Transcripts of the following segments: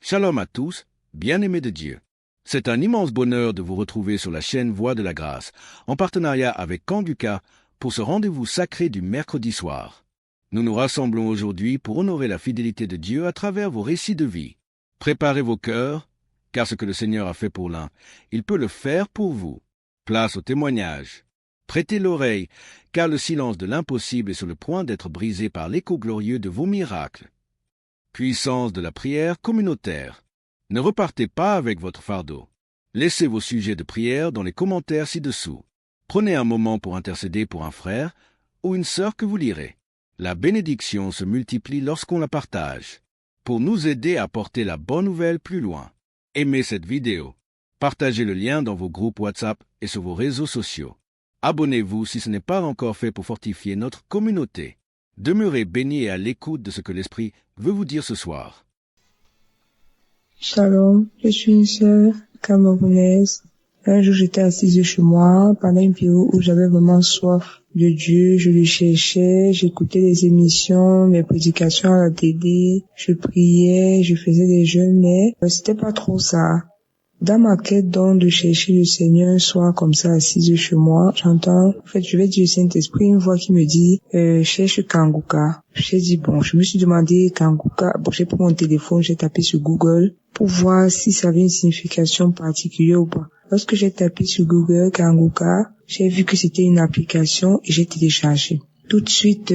Shalom à tous, bien-aimés de Dieu. C'est un immense bonheur de vous retrouver sur la chaîne Voix de la Grâce, en partenariat avec Camp Lucas, pour ce rendez-vous sacré du mercredi soir. Nous nous rassemblons aujourd'hui pour honorer la fidélité de Dieu à travers vos récits de vie. Préparez vos cœurs, car ce que le Seigneur a fait pour l'un, il peut le faire pour vous. Place au témoignage. Prêtez l'oreille, car le silence de l'impossible est sur le point d'être brisé par l'écho glorieux de vos miracles. Puissance de la prière communautaire. Ne repartez pas avec votre fardeau. Laissez vos sujets de prière dans les commentaires ci-dessous. Prenez un moment pour intercéder pour un frère ou une sœur que vous lirez. La bénédiction se multiplie lorsqu'on la partage. Pour nous aider à porter la bonne nouvelle plus loin, aimez cette vidéo. Partagez le lien dans vos groupes WhatsApp et sur vos réseaux sociaux. Abonnez-vous si ce n'est pas encore fait pour fortifier notre communauté. Demeurez bénis et à l'écoute de ce que l'Esprit veut vous dire ce soir. Shalom, je suis une sœur camerounaise. Un jour, j'étais assise chez moi pendant une période où j'avais vraiment soif de Dieu. Je le cherchais, j'écoutais les émissions, mes prédications à la télé, je priais, je faisais des jeûnes, mais c'était pas trop ça. Dans ma quête donc de chercher le Seigneur un soir comme ça assise chez moi, j'entends, en fait, je vais dire au Saint-Esprit, une voix qui me dit, cherche Kanguka. J'ai dit bon, je me suis demandé Kanguka, bon, j'ai pris mon téléphone, j'ai tapé sur Google pour voir si ça avait une signification particulière ou pas. Lorsque j'ai tapé sur Google Kanguka, j'ai vu que c'était une application et j'ai téléchargé. Tout de suite,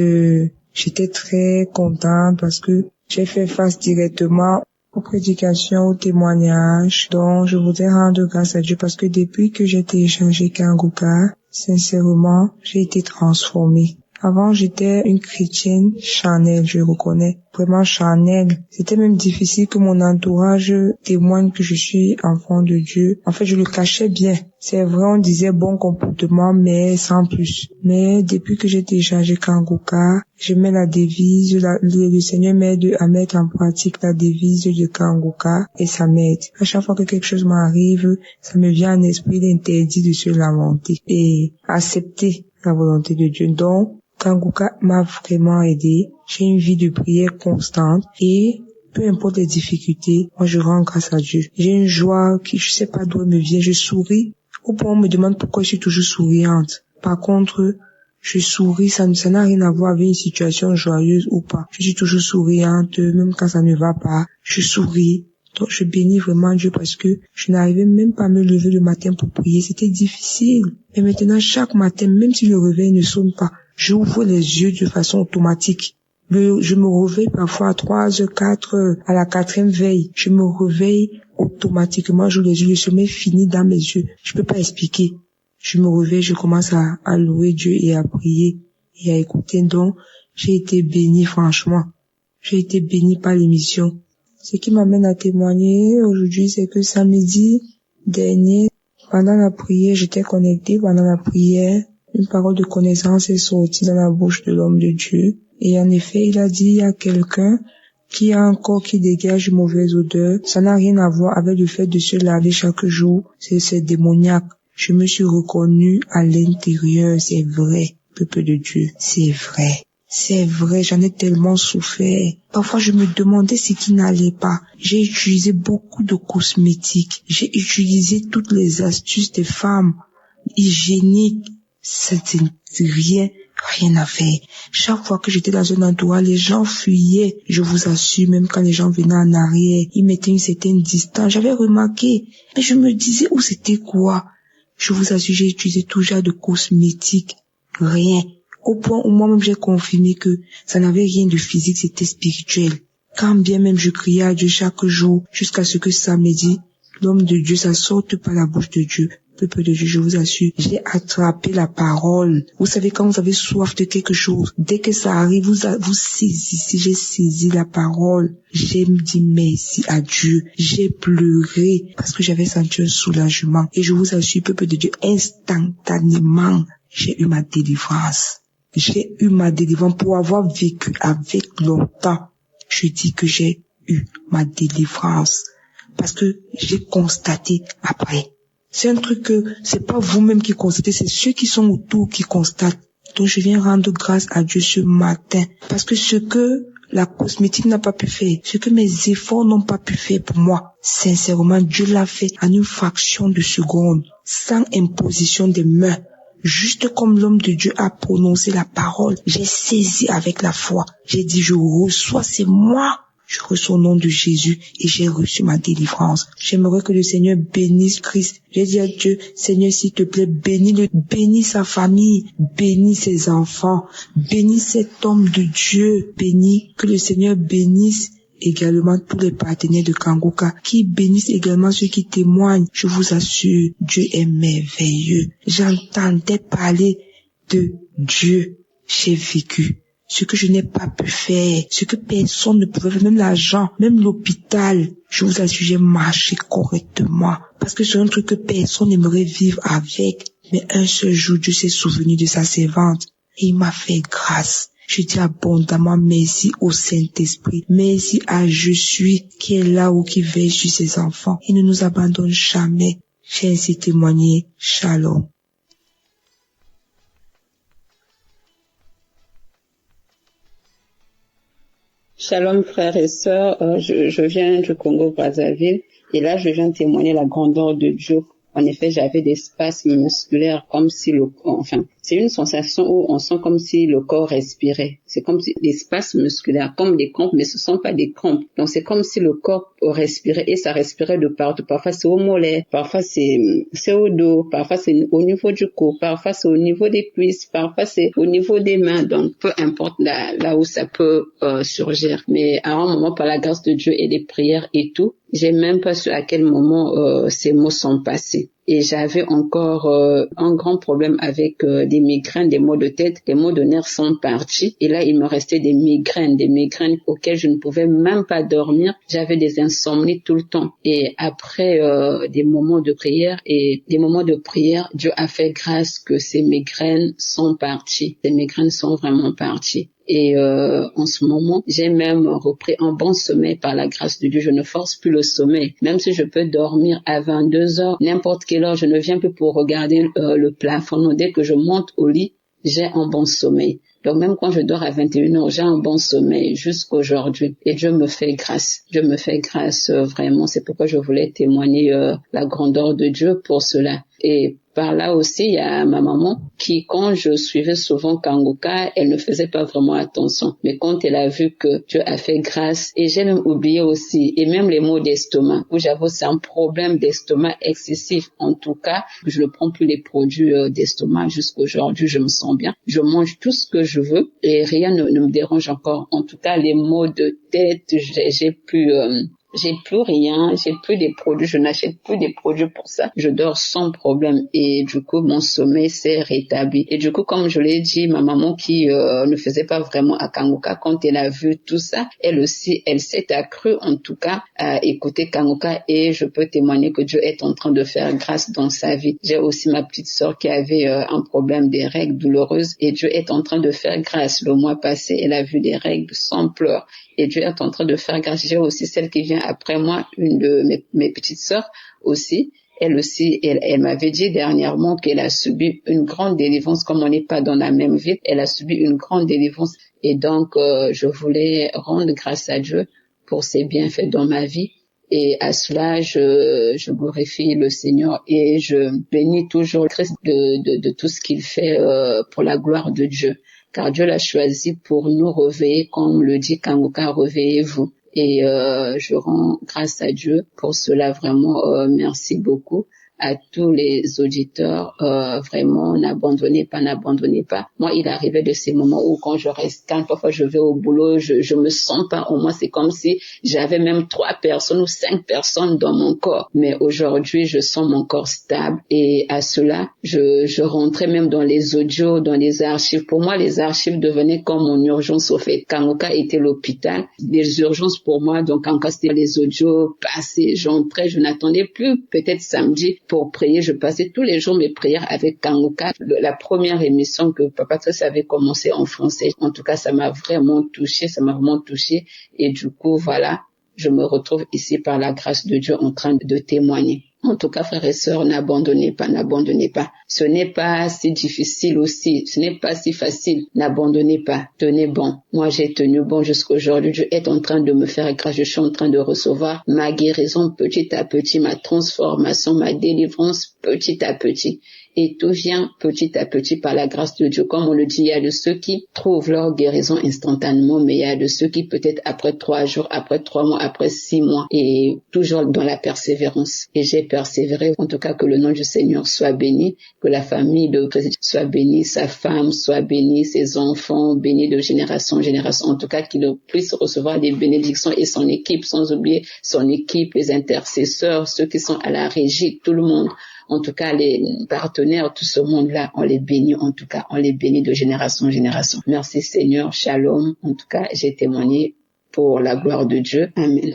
j'étais très contente parce que j'ai fait face directement aux prédications, aux témoignages. Donc, je voudrais rendre grâce à Dieu parce que depuis que j'ai téléchargé Kanguka, sincèrement, j'ai été transformée. Avant, j'étais une chrétienne charnelle, je reconnais. Vraiment charnelle. C'était même difficile que mon entourage témoigne que je suis enfant de Dieu. En fait, je le cachais bien. C'est vrai, on disait bon comportement, mais sans plus. Mais depuis que j'ai téléchargé Kanguka, je mets la devise, le Seigneur m'aide à mettre en pratique la devise de Kanguka et ça m'aide. À chaque fois que quelque chose m'arrive, ça me vient en esprit l'interdit de se lamenter et accepter la volonté de Dieu. Donc, Kanguka m'a vraiment aidé. J'ai une vie de prière constante et peu importe les difficultés, moi je rends grâce à Dieu. J'ai une joie qui, je sais pas d'où elle me vient, je souris. Au point où on me demande pourquoi je suis toujours souriante. Par contre, je souris, ça n'a rien à voir avec une situation joyeuse ou pas. Je suis toujours souriante, même quand ça ne va pas, je souris. Donc je bénis vraiment Dieu parce que je n'arrivais même pas à me lever le matin pour prier, c'était difficile. Mais maintenant, chaque matin, même si le réveil ne sonne pas, j'ouvre les yeux de façon automatique. Je me réveille parfois à 3 heures, 4 heures, à la 4e veille. Je me réveille automatiquement, j'ouvre les yeux, le sommeil finit dans mes yeux. Je peux pas expliquer. Je me réveille, je commence à louer Dieu et à prier et à écouter. Donc, j'ai été bénie, franchement. J'ai été bénie par l'émission. Ce qui m'amène à témoigner aujourd'hui, c'est que samedi dernier, pendant la prière, j'étais connectée pendant la prière. Une parole de connaissance est sortie dans la bouche de l'homme de Dieu. Et en effet, il a dit à quelqu'un qui a un corps qui dégage une mauvaise odeur. Ça n'a rien à voir avec le fait de se laver chaque jour. C'est démoniaque. Je me suis reconnue à l'intérieur. C'est vrai, peuple de Dieu. C'est vrai. C'est vrai, j'en ai tellement souffert. Parfois, je me demandais ce qui n'allait pas. J'ai utilisé beaucoup de cosmétiques. J'ai utilisé toutes les astuces des femmes hygiéniques. C'était rien à faire. Chaque fois que j'étais dans un endroit, les gens fuyaient. Je vous assure, même quand les gens venaient en arrière, ils mettaient une certaine distance. J'avais remarqué, mais je me disais où c'était quoi. Je vous assure, j'ai utilisé tout genre de cosmétiques. Rien. Au point où moi-même j'ai confirmé que ça n'avait rien de physique, c'était spirituel. Quand bien même je criais à Dieu chaque jour, jusqu'à ce que samedi, l'homme de Dieu, ça sorte par la bouche de Dieu. Peuple de Dieu, je vous assure, j'ai attrapé la parole. Vous savez, quand vous avez soif de quelque chose, dès que ça arrive, vous saisissez, j'ai saisi la parole. J'ai dit merci à Dieu. J'ai pleuré parce que j'avais senti un soulagement. Et je vous assure, peuple de Dieu, instantanément, j'ai eu ma délivrance. J'ai eu ma délivrance pour avoir vécu avec longtemps. Je dis que j'ai eu ma délivrance parce que j'ai constaté après. C'est un truc que c'est pas vous-même qui constatez, c'est ceux qui sont autour qui constatent. Donc je viens rendre grâce à Dieu ce matin parce que ce que la cosmétique n'a pas pu faire, ce que mes efforts n'ont pas pu faire pour moi. Sincèrement, Dieu l'a fait en une fraction de seconde, sans imposition des mains. Juste comme l'homme de Dieu a prononcé la parole, j'ai saisi avec la foi. J'ai dit, je reçois, c'est moi. Je reçois au nom de Jésus et j'ai reçu ma délivrance. J'aimerais que le Seigneur bénisse Christ. J'ai dit à Dieu, Seigneur, s'il te plaît, bénis sa famille, bénis ses enfants, bénis cet homme de Dieu, bénis, que le Seigneur bénisse également tous les partenaires de Kangoka, qui bénissent également ceux qui témoignent. Je vous assure, Dieu est merveilleux. J'entendais parler de Dieu. J'ai vécu ce que je n'ai pas pu faire, ce que personne ne pouvait faire, même l'argent, même l'hôpital. Je vous assure, j'ai marché correctement, parce que c'est un truc que personne n'aimerait vivre avec. Mais un seul jour, Dieu s'est souvenu de sa servante et il m'a fait grâce. Je dis abondamment merci au Saint-Esprit. Merci à Je suis qui est là ou qui veille sur ses enfants. Il ne nous abandonne jamais. J'ai ainsi témoigné. Shalom. Shalom frères et sœurs, je viens du Congo-Brazzaville et là je viens témoigner la grandeur de Dieu. En effet, j'avais des spasmes musculaires comme si c'est une sensation où on sent comme si le corps respirait. C'est comme si des spasmes musculaires, comme des crampes, mais ce sont pas des crampes. Donc c'est comme si le corps respirait et ça respirait de partout. Parfois c'est au mollet, parfois c'est au dos, parfois c'est au niveau du cou, parfois c'est au niveau des cuisses, parfois c'est au niveau des mains. Donc peu importe là où ça peut surgir. Mais à un moment, par la grâce de Dieu et des prières et tout, j'ai même pas su à quel moment ces mots sont passés. Et j'avais encore un grand problème avec des migraines, des maux de tête, des maux de nerfs sont partis. Et là, il me restait des migraines auxquelles je ne pouvais même pas dormir. J'avais des insomnies tout le temps. Et après des moments de prière, Dieu a fait grâce que ces migraines sont parties. Ces migraines sont vraiment parties. Et en ce moment, j'ai même repris un bon sommeil par la grâce de Dieu. Je ne force plus le sommeil. Même si je peux dormir à 22 heures, n'importe quelle heure, je ne viens plus pour regarder le plafond. Non, dès que je monte au lit, j'ai un bon sommeil. Donc même quand je dors à 21 heures, j'ai un bon sommeil jusqu'aujourd'hui. Et Dieu me fait grâce. Dieu me fait grâce vraiment. C'est pourquoi je voulais témoigner la grandeur de Dieu pour cela. Et par là aussi, il y a ma maman qui, quand je suivais souvent Kangoka, elle ne faisait pas vraiment attention. Mais quand elle a vu que Dieu a fait grâce, et j'ai même oublié aussi, et même les maux d'estomac, où j'avoue c'est un problème d'estomac excessif. En tout cas, je ne prends plus les produits d'estomac jusqu'aujourd'hui, je me sens bien. Je mange tout ce que je veux et rien ne me dérange encore. En tout cas, les maux de tête, j'ai plus rien, j'ai plus des produits, je n'achète plus des produits pour ça. Je dors sans problème et du coup mon sommeil s'est rétabli. Et du coup, comme je l'ai dit, ma maman qui ne faisait pas vraiment à Kangoka, quand elle a vu tout ça, elle aussi, elle s'est accrue en tout cas à écouter Kangoka et je peux témoigner que Dieu est en train de faire grâce dans sa vie. J'ai aussi ma petite sœur qui avait un problème des règles douloureuses et Dieu est en train de faire grâce. Le mois passé, elle a vu des règles sans pleurs. Et Dieu est en train de faire grâce. J'ai aussi celle qui vient après moi, une de mes petites sœurs aussi. Elle aussi, elle m'avait dit dernièrement qu'elle a subi une grande délivrance. Comme on n'est pas dans la même ville, elle a subi une grande délivrance. Et donc, je voulais rendre grâce à Dieu pour ses bienfaits dans ma vie. Et à cela, je glorifie le Seigneur et je bénis toujours Christ de tout ce qu'il fait pour la gloire de Dieu. Car Dieu l'a choisi pour nous réveiller, comme le dit Kangoka, réveillez-vous. Et je rends grâce à Dieu pour cela, vraiment, merci beaucoup à tous les auditeurs, vraiment, n'abandonnez pas. Moi, il arrivait de ces moments où quand je reste calme, parfois je vais au boulot, je me sens pas, au moins c'est comme si j'avais même 3 personnes ou 5 personnes dans mon corps. Mais aujourd'hui, je sens mon corps stable et à cela, je rentrais même dans les audios, dans les archives. Pour moi, les archives devenaient comme mon urgence au fait. Kangoka était l'hôpital, des urgences pour moi, donc quand c'était les audios passés, j'entrais, je n'attendais plus peut-être samedi pour prier. Je passais tous les jours mes prières avec Kangoka. La première émission que Papa Trace avait commencé en français. En tout cas, ça m'a vraiment touchée. Et du coup, voilà, je me retrouve ici par la grâce de Dieu en train de témoigner. En tout cas, frères et sœurs, n'abandonnez pas. Ce n'est pas si difficile aussi, ce n'est pas si facile. N'abandonnez pas, tenez bon. Moi, j'ai tenu bon jusqu'à aujourd'hui. Dieu est en train de me faire grâce. Je suis en train de recevoir ma guérison petit à petit, ma transformation, ma délivrance petit à petit. Et tout vient petit à petit par la grâce de Dieu. Comme on le dit, il y a de ceux qui trouvent leur guérison instantanément, mais il y a de ceux qui peut-être après 3 jours, après 3 mois, après 6 mois, et toujours dans la persévérance. Et j'ai persévéré. En tout cas, que le nom du Seigneur soit béni, que la famille de Président soit bénie, sa femme soit bénie, ses enfants bénis de génération en génération. En tout cas, qu'il puisse recevoir des bénédictions et son équipe, sans oublier son équipe, les intercesseurs, ceux qui sont à la régie, tout le monde. En tout cas, les partenaires, tout ce monde-là, on les bénit, en tout cas, on les bénit de génération en génération. Merci Seigneur, shalom. En tout cas, j'ai témoigné pour la gloire de Dieu. Amen.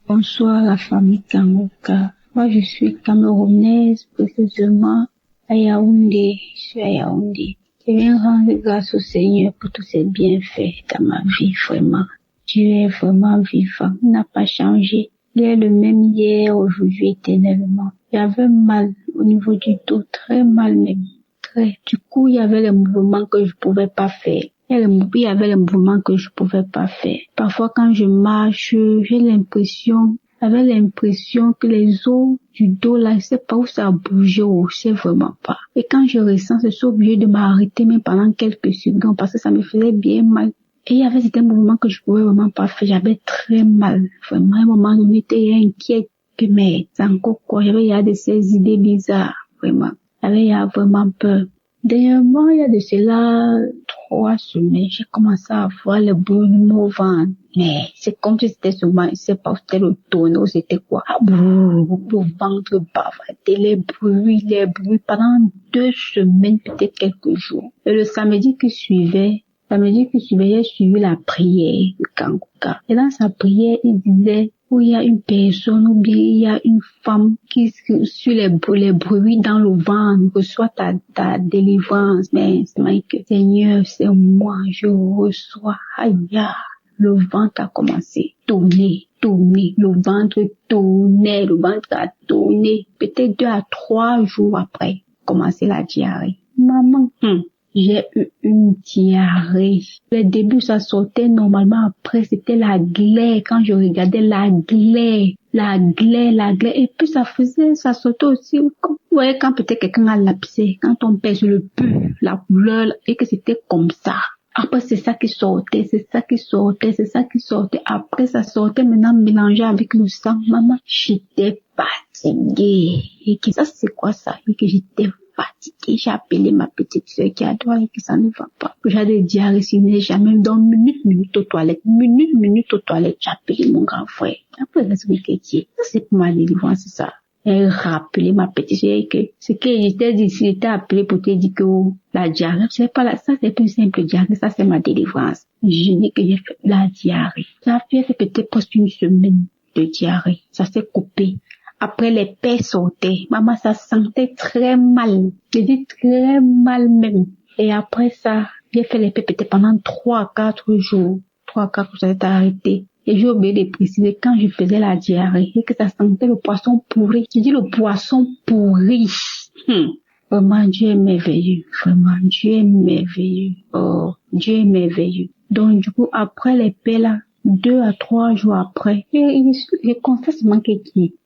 Bonsoir la famille Kangoka. Moi, je suis camerounaise, précisément à Yaoundé. Je suis à Yaoundé. Je viens rendre grâce au Seigneur pour tous ses bienfaits dans ma vie, vraiment. Dieu est vraiment vivant, il n'a pas changé. Il est le même hier, aujourd'hui, éternellement. J'avais mal au niveau du dos, très mal même. Très. Du coup, il y avait les mouvements que je pouvais pas faire. Il y avait les mouvements que je pouvais pas faire. Parfois, quand je marche, j'avais l'impression que les os du dos, là, je sais pas où ça a bougé, je sais vraiment pas. Et quand je ressens, je suis obligée de m'arrêter même pendant quelques secondes parce que ça me faisait bien mal. Et il y avait certains mouvements que je pouvais vraiment pas faire. J'avais très mal. Vraiment, à un moment donné, j'étais inquiète que, mais, c'est encore quoi? Il y a de ces idées bizarres. Vraiment. Il y a vraiment peur. Dernièrement, il y a de cela 3 semaines, j'ai commencé à avoir le brûlement au ventre. Mais c'est comme si c'était seulement, je sais pas, c'était le tonneau, c'était quoi? Le ventre bavardé, les bruits pendant 2 semaines, peut-être quelques jours. Et le samedi qui suivait, j'ai suivi la prière de Kangoka. Et dans sa prière, il disait, où il y a une personne ou bien il y a une femme qui sur les bruits dans le ventre reçoit ta délivrance. Mais c'est que Seigneur, c'est moi, je reçois. Aïe, le ventre a commencé à tourner. Le ventre a tourné. Peut-être 2 à 3 jours après, commencer la diarrhée. Maman, j'ai eu une diarrhée. Le début, ça sortait normalement. Après, c'était la glaire. Quand je regardais la glaire. Et puis, ça sortait aussi. Vous voyez, quand peut-être quelqu'un a lapsé, quand on pèse le peu, la couleur, et que c'était comme ça. Après, c'est ça qui sortait. Après, ça sortait maintenant mélangé avec le sang. Maman, j'étais fatiguée. Et que ça, c'est quoi ça? Et que j'étais fatiguée. J'ai appelé ma petite soeur qui a droit et que ça ne va pas. J'ai des diarrhées, si n'est jamais dans minute aux toilettes. J'ai appelé mon grand frère. Après, l'expliquer ça, c'est pour ma délivrance, c'est ça. Et rappeler ma petite soeur que ce que j'étais dit, si j'étais appelé pour te dire que la diarrhée, c'est pas ça, c'est une simple diarrhée, ça c'est ma délivrance. Je dis que j'ai fait la diarrhée. Ça fait peut-être presque 1 semaine de diarrhée. Ça s'est coupé. Après, les paix sortaient. Maman, ça sentait très mal. Je dis très mal même. Et après ça, j'ai fait les paix peut-être pendant 3 à 4 jours. 3 à 4 jours, ça s'est arrêté. Et j'ai oublié de préciser quand je faisais la diarrhée et que ça sentait le poisson pourri. Je dis le poisson pourri. Vraiment, Dieu est merveilleux. Oh, Dieu est merveilleux. Donc, du coup, après les paix là, 2 à 3 jours après, je constate seulement que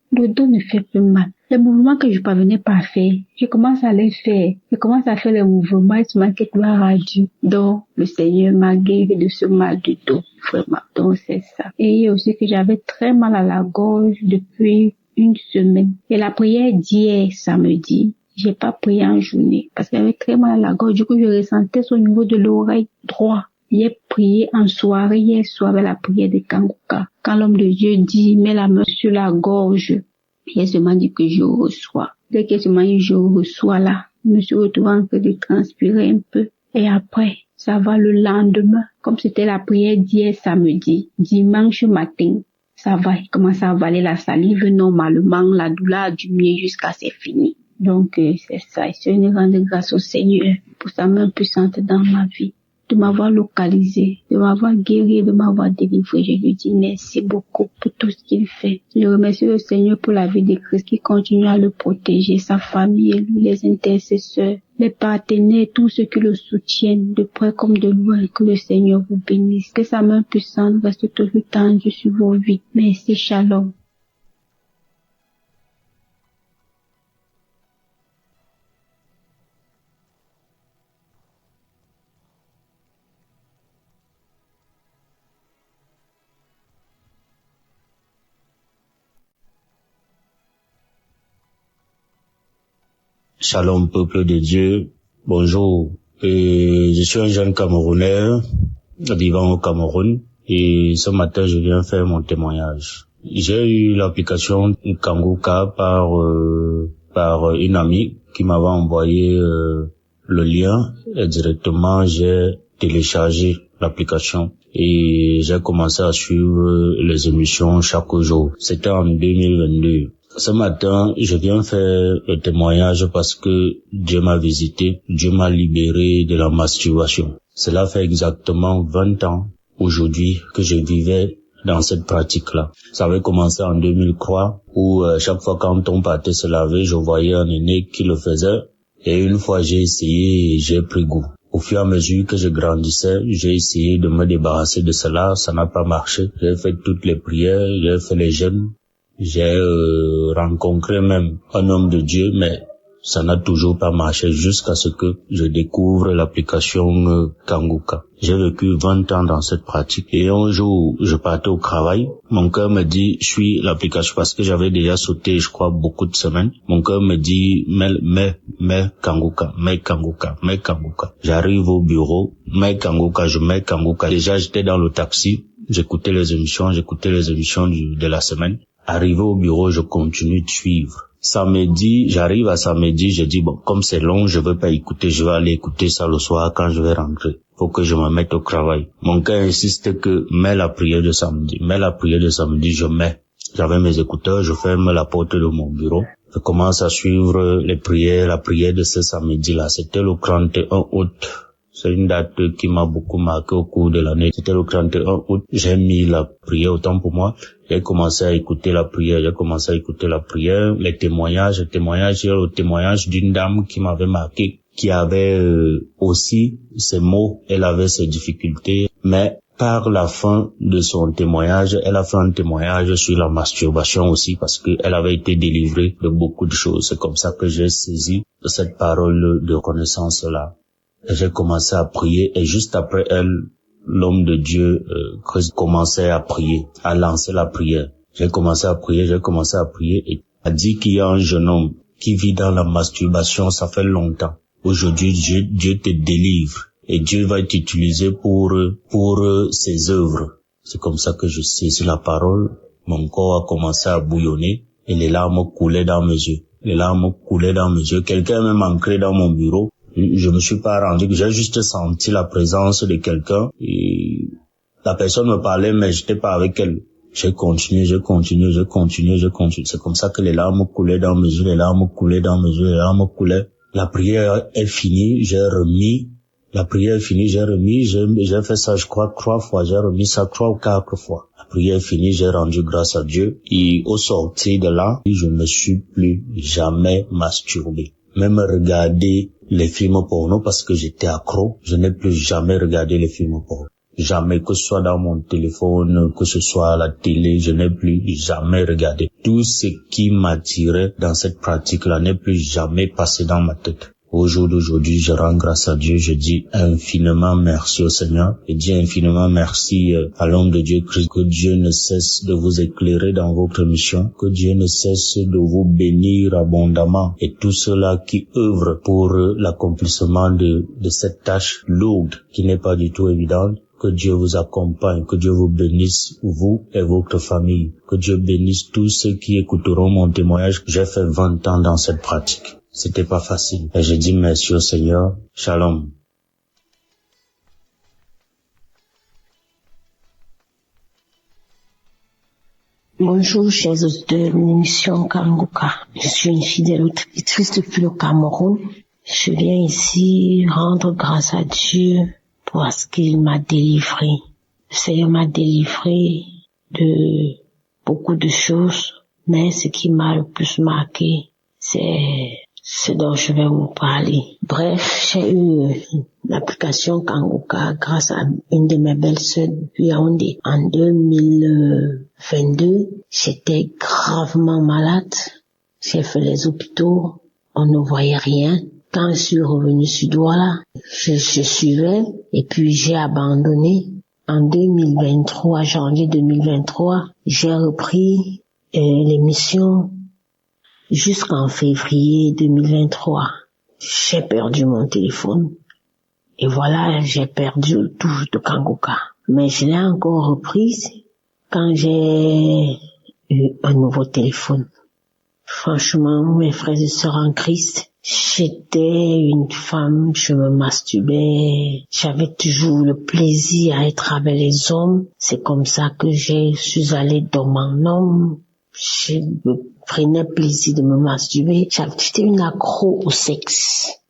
le dos ne fait plus mal. Les mouvements que je parvenais pas à faire, je commence à les faire. Je commence à faire les mouvements et seulement que gloire à Dieu. Donc, le Seigneur m'a guéri de ce mal du dos. Vraiment. Donc, c'est ça. Et aussi que j'avais très mal à la gorge depuis 1 semaine. Et la prière d'hier, samedi, j'ai pas prié en journée parce que j'avais très mal à la gorge. Du coup, je ressentais ça au niveau de l'oreille droite. J'ai prié en soirée, hier soir, avec la prière de Kangoka. Quand l'homme de Dieu dit, mets la main sur la gorge, il a seulement dit que je reçois. Dès que seulement je reçois là, je me suis retrouvée en train de transpirer un peu. Et après, ça va le lendemain, comme c'était la prière d'hier samedi, dimanche matin, ça va, il commence à avaler la salive normalement, la douleur a diminué jusqu'à c'est fini. Donc, c'est ça. Je rends grâce au Seigneur pour sa main puissante dans ma vie. de m'avoir localisé, de m'avoir guéri, de m'avoir délivré. Je lui dis merci beaucoup pour tout ce qu'il fait. Je remercie le Seigneur pour la vie de Christ qui continue à le protéger, sa famille et lui, les intercesseurs, les partenaires, tous ceux qui le soutiennent, de près comme de loin. Que le Seigneur vous bénisse. Que sa main puissante reste toujours tendue sur vos vies. Merci, shalom. Shalom, peuple de Dieu. Bonjour. Je suis un jeune Camerounais vivant au Cameroun et ce matin, je viens faire mon témoignage. J'ai eu l'application Kanguka par une amie qui m'avait envoyé le lien et directement j'ai téléchargé l'application et j'ai commencé à suivre les émissions chaque jour. C'était en 2022. Ce matin, je viens faire le témoignage parce que Dieu m'a visité, Dieu m'a libéré de la masturbation. Cela fait exactement 20 ans aujourd'hui que je vivais dans cette pratique-là. Ça avait commencé en 2003 où chaque fois quand on partait se laver, je voyais un aîné qui le faisait et une fois j'ai essayé et j'ai pris goût. Au fur et à mesure que je grandissais, j'ai essayé de me débarrasser de cela, ça n'a pas marché. J'ai fait toutes les prières, j'ai fait les jeûnes. J'ai rencontré même un homme de Dieu, mais ça n'a toujours pas marché jusqu'à ce que je découvre l'application Kanguka. J'ai vécu 20 ans dans cette pratique et un jour, je partais au travail. Mon cœur me dit, suis l'application parce que j'avais déjà sauté, je crois, beaucoup de semaines. Mon cœur me dit, mets Kanguka. J'arrive au bureau, mets Kanguka. Déjà, j'étais dans le taxi, j'écoutais les émissions de la semaine. Arrivé au bureau, je continue de suivre. J'arrive à samedi, je dis bon, comme c'est long, je veux pas écouter, je vais aller écouter ça le soir quand je vais rentrer. Faut que je me mette au travail. Mon cœur insiste que mets la prière de samedi, je mets. J'avais mes écouteurs, je ferme la porte de mon bureau. Je commence à suivre la prière de ce samedi-là. C'était le 31 août. C'est une date qui m'a beaucoup marqué au cours de l'année. C'était le 31 août. J'ai mis la prière autant pour moi. J'ai commencé à écouter la prière. Les témoignages. Il y a le témoignage d'une dame qui m'avait marqué, qui avait aussi ses maux. Elle avait ses difficultés. Mais par la fin de son témoignage, elle a fait un témoignage sur la masturbation aussi parce qu'elle avait été délivrée de beaucoup de choses. C'est comme ça que j'ai saisi cette parole de reconnaissance-là. J'ai commencé à prier et juste après elle, l'homme de Dieu commençait à prier, à lancer la prière. J'ai commencé à prier et a dit qu'il y a un jeune homme qui vit dans la masturbation, ça fait longtemps. Aujourd'hui, Dieu te délivre et Dieu va t'utiliser pour ses œuvres. C'est comme ça que je saisis la parole. Mon corps a commencé à bouillonner et les larmes coulaient dans mes yeux. Quelqu'un m'a ancré dans mon bureau. Je me suis pas rendu, j'ai juste senti la présence de quelqu'un et la personne me parlait mais j'étais pas avec elle. J'ai continué. C'est comme ça que les larmes coulaient dans mes yeux, La prière est finie, j'ai fait ça je crois 3 fois, j'ai remis ça 3 ou 4 fois. La prière est finie, j'ai rendu grâce à Dieu et au sortir de là, je ne me suis plus jamais masturbé. Même regarder les films porno parce que j'étais accro, je n'ai plus jamais regardé les films porno. Jamais, que ce soit dans mon téléphone, que ce soit à la télé, je n'ai plus jamais regardé. Tout ce qui m'attirait dans cette pratique-là n'est plus jamais passé dans ma tête. Au jour d'aujourd'hui, je rends grâce à Dieu, je dis infiniment merci au Seigneur, je dis infiniment merci à l'homme de Dieu Christ, que Dieu ne cesse de vous éclairer dans votre mission, que Dieu ne cesse de vous bénir abondamment et tous ceux-là qui œuvrent pour l'accomplissement de cette tâche lourde qui n'est pas du tout évidente. Que Dieu vous accompagne, que Dieu vous bénisse, vous et votre famille, que Dieu bénisse tous ceux qui écouteront mon témoignage. J'ai fait 20 ans dans cette pratique. C'était pas facile. Et je dis merci au Seigneur. Shalom. Bonjour, chers auditeurs de l'émission Kanguka. Je suis une fidèle auditrice depuis le Cameroun. Je viens ici rendre grâce à Dieu parce qu'il m'a délivré. Le Seigneur m'a délivré de beaucoup de choses, mais ce qui m'a le plus marqué, c'est ce dont je vais vous parler. Bref, j'ai eu l'application Kanguka grâce à une de mes belles-sœurs depuis Yaoundé. En 2022, j'étais gravement malade. J'ai fait les hôpitaux, on ne voyait rien. Quand je suis revenue sur Douala, je suivais et puis j'ai abandonné. En 2023, janvier 2023, j'ai repris l'émission jusqu'en février 2023. J'ai perdu mon téléphone et voilà, j'ai perdu le touche de Kanguka. Mais je l'ai encore reprise quand j'ai eu un nouveau téléphone. Franchement, mes frères et sœurs en Christ, j'étais une femme, je me masturbais, j'avais toujours le plaisir à être avec les hommes. C'est comme ça que je suis allée dans mon homme. Je me prenais plaisir de me masturber. J'étais une accro au sexe.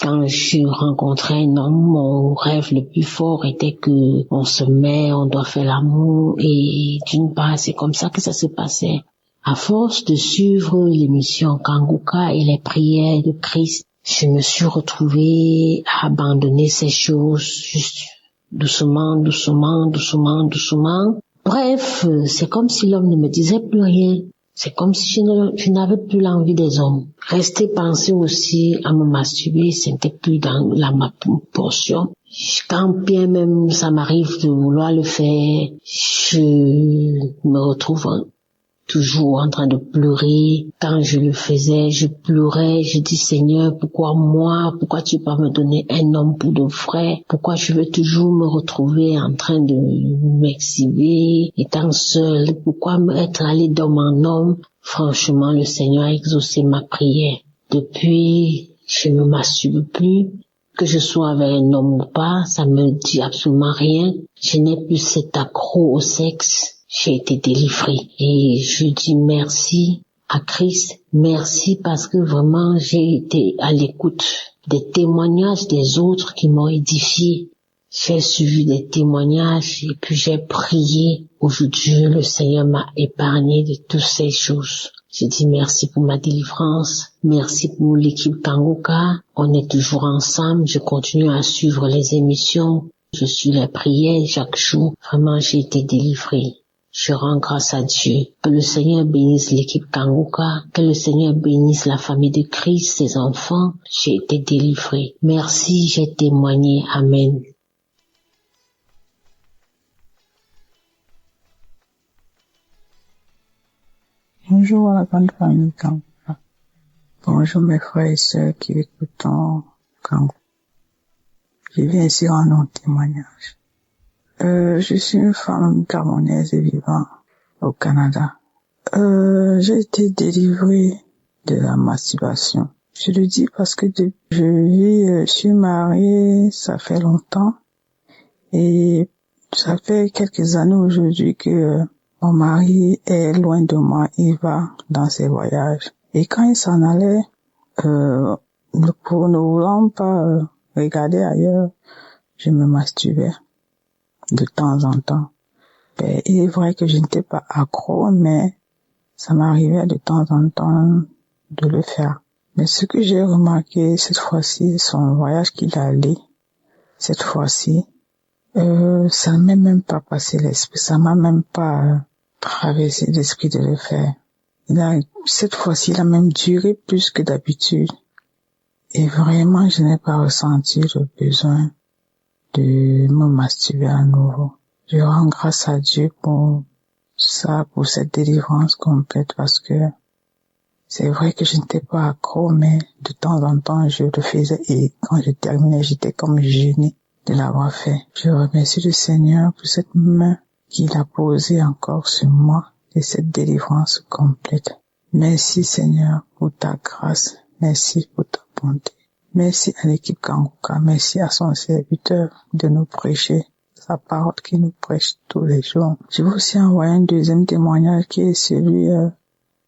Quand je rencontrais un homme, mon rêve le plus fort était que on se met, on doit faire l'amour et d'une part, c'est comme ça que ça se passait. À force de suivre l'émission Kanguka et les prières de Christ, je me suis retrouvée à abandonner ces choses juste doucement. Bref, c'est comme si l'homme ne me disait plus rien. C'est comme si je n'avais plus l'envie des hommes. Rester penser aussi à me masturber, c'était plus dans ma portion. Quand bien même ça m'arrive de vouloir le faire, je me retrouve toujours en train de pleurer. Quand je le faisais, je pleurais, je dis Seigneur, pourquoi moi? Pourquoi tu peux pas me donner un homme pour de frère? Pourquoi je veux toujours me retrouver en train de m'exhiber, étant seule? Pourquoi être allé dans mon homme? Franchement, le Seigneur a exaucé ma prière. Depuis, je ne masturbe plus. Que je sois avec un homme ou pas, ça me dit absolument rien. Je n'ai plus cet accro au sexe. J'ai été délivrée et je dis merci à Christ, merci parce que vraiment j'ai été à l'écoute des témoignages des autres qui m'ont édifié. J'ai suivi des témoignages et puis j'ai prié. Aujourd'hui, le Seigneur m'a épargné de toutes ces choses. Je dis merci pour ma délivrance, merci pour l'équipe Kanguka. On est toujours ensemble, je continue à suivre les émissions, je suis les prières chaque jour. Vraiment, j'ai été délivrée. Je rends grâce à Dieu. Que le Seigneur bénisse l'équipe Kanguka. Que le Seigneur bénisse la famille de Christ, ses enfants. J'ai été délivrée. Merci, j'ai témoigné. Amen. Bonjour à la grande famille Kanguka. Bonjour mes frères et sœurs qui écoutent Kanguka. Je viens ici rendre un témoignage. Je suis une femme camerounaise et vivant au Canada. J'ai été délivrée de la masturbation. Je le dis parce que je suis mariée, ça fait longtemps, et ça fait quelques années aujourd'hui que mon mari est loin de moi, il va dans ses voyages. Et quand il s'en allait, pour ne voulant pas regarder ailleurs, je me masturbais de temps en temps. Et il est vrai que je n'étais pas accro, mais ça m'arrivait de temps en temps de le faire. Mais ce que j'ai remarqué cette fois-ci, son voyage qu'il a allé, cette fois-ci, ça ne m'est même pas passé l'esprit, ça m'a même pas traversé l'esprit de le faire. Cette fois-ci, il a même duré plus que d'habitude. Et vraiment, je n'ai pas ressenti le besoin de me masturber à nouveau. Je rends grâce à Dieu pour ça, pour cette délivrance complète, parce que c'est vrai que je n'étais pas accro, mais de temps en temps, je le faisais et quand je terminais, j'étais comme gênée de l'avoir fait. Je remercie le Seigneur pour cette main qu'il a posée encore sur moi et cette délivrance complète. Merci Seigneur pour ta grâce, merci pour ta bonté. Merci à l'équipe Kanguka, merci à son serviteur de nous prêcher sa parole qui nous prêche tous les jours. Je veux aussi envoyer un deuxième témoignage qui est celui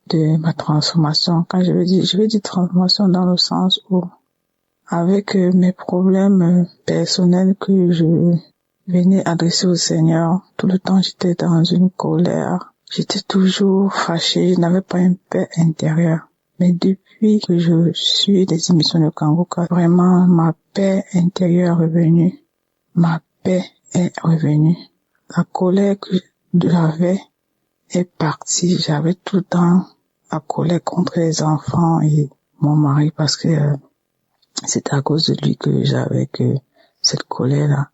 de ma transformation. Quand je veux dire transformation dans le sens où avec mes problèmes personnels que je venais adresser au Seigneur. Tout le temps, j'étais dans une colère. J'étais toujours fâchée, je n'avais pas une paix intérieure. Mais depuis que je suis des émissions de Kanguka, vraiment, ma paix intérieure est revenue. Ma paix est revenue. La colère que j'avais est partie. J'avais tout le temps la colère contre les enfants et mon mari parce que c'est à cause de lui que j'avais que cette colère-là.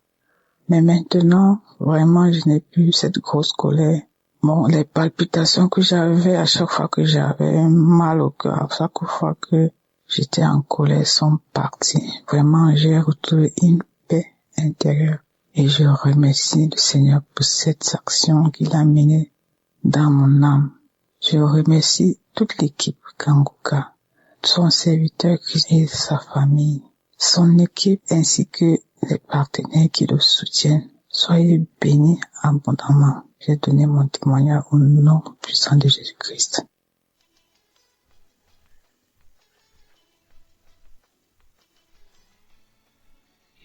Mais maintenant, vraiment, je n'ai plus cette grosse colère. Bon, les palpitations que j'avais à chaque fois que j'avais mal au cœur, à chaque fois que j'étais en colère sont parties. Vraiment, j'ai retrouvé une paix intérieure. Et je remercie le Seigneur pour cette action qu'il a menée dans mon âme. Je remercie toute l'équipe Kanguka, son serviteur et sa famille, son équipe ainsi que les partenaires qui le soutiennent. Soyez bénis abondamment. J'ai donné mon témoignage au nom puissant de Jésus-Christ.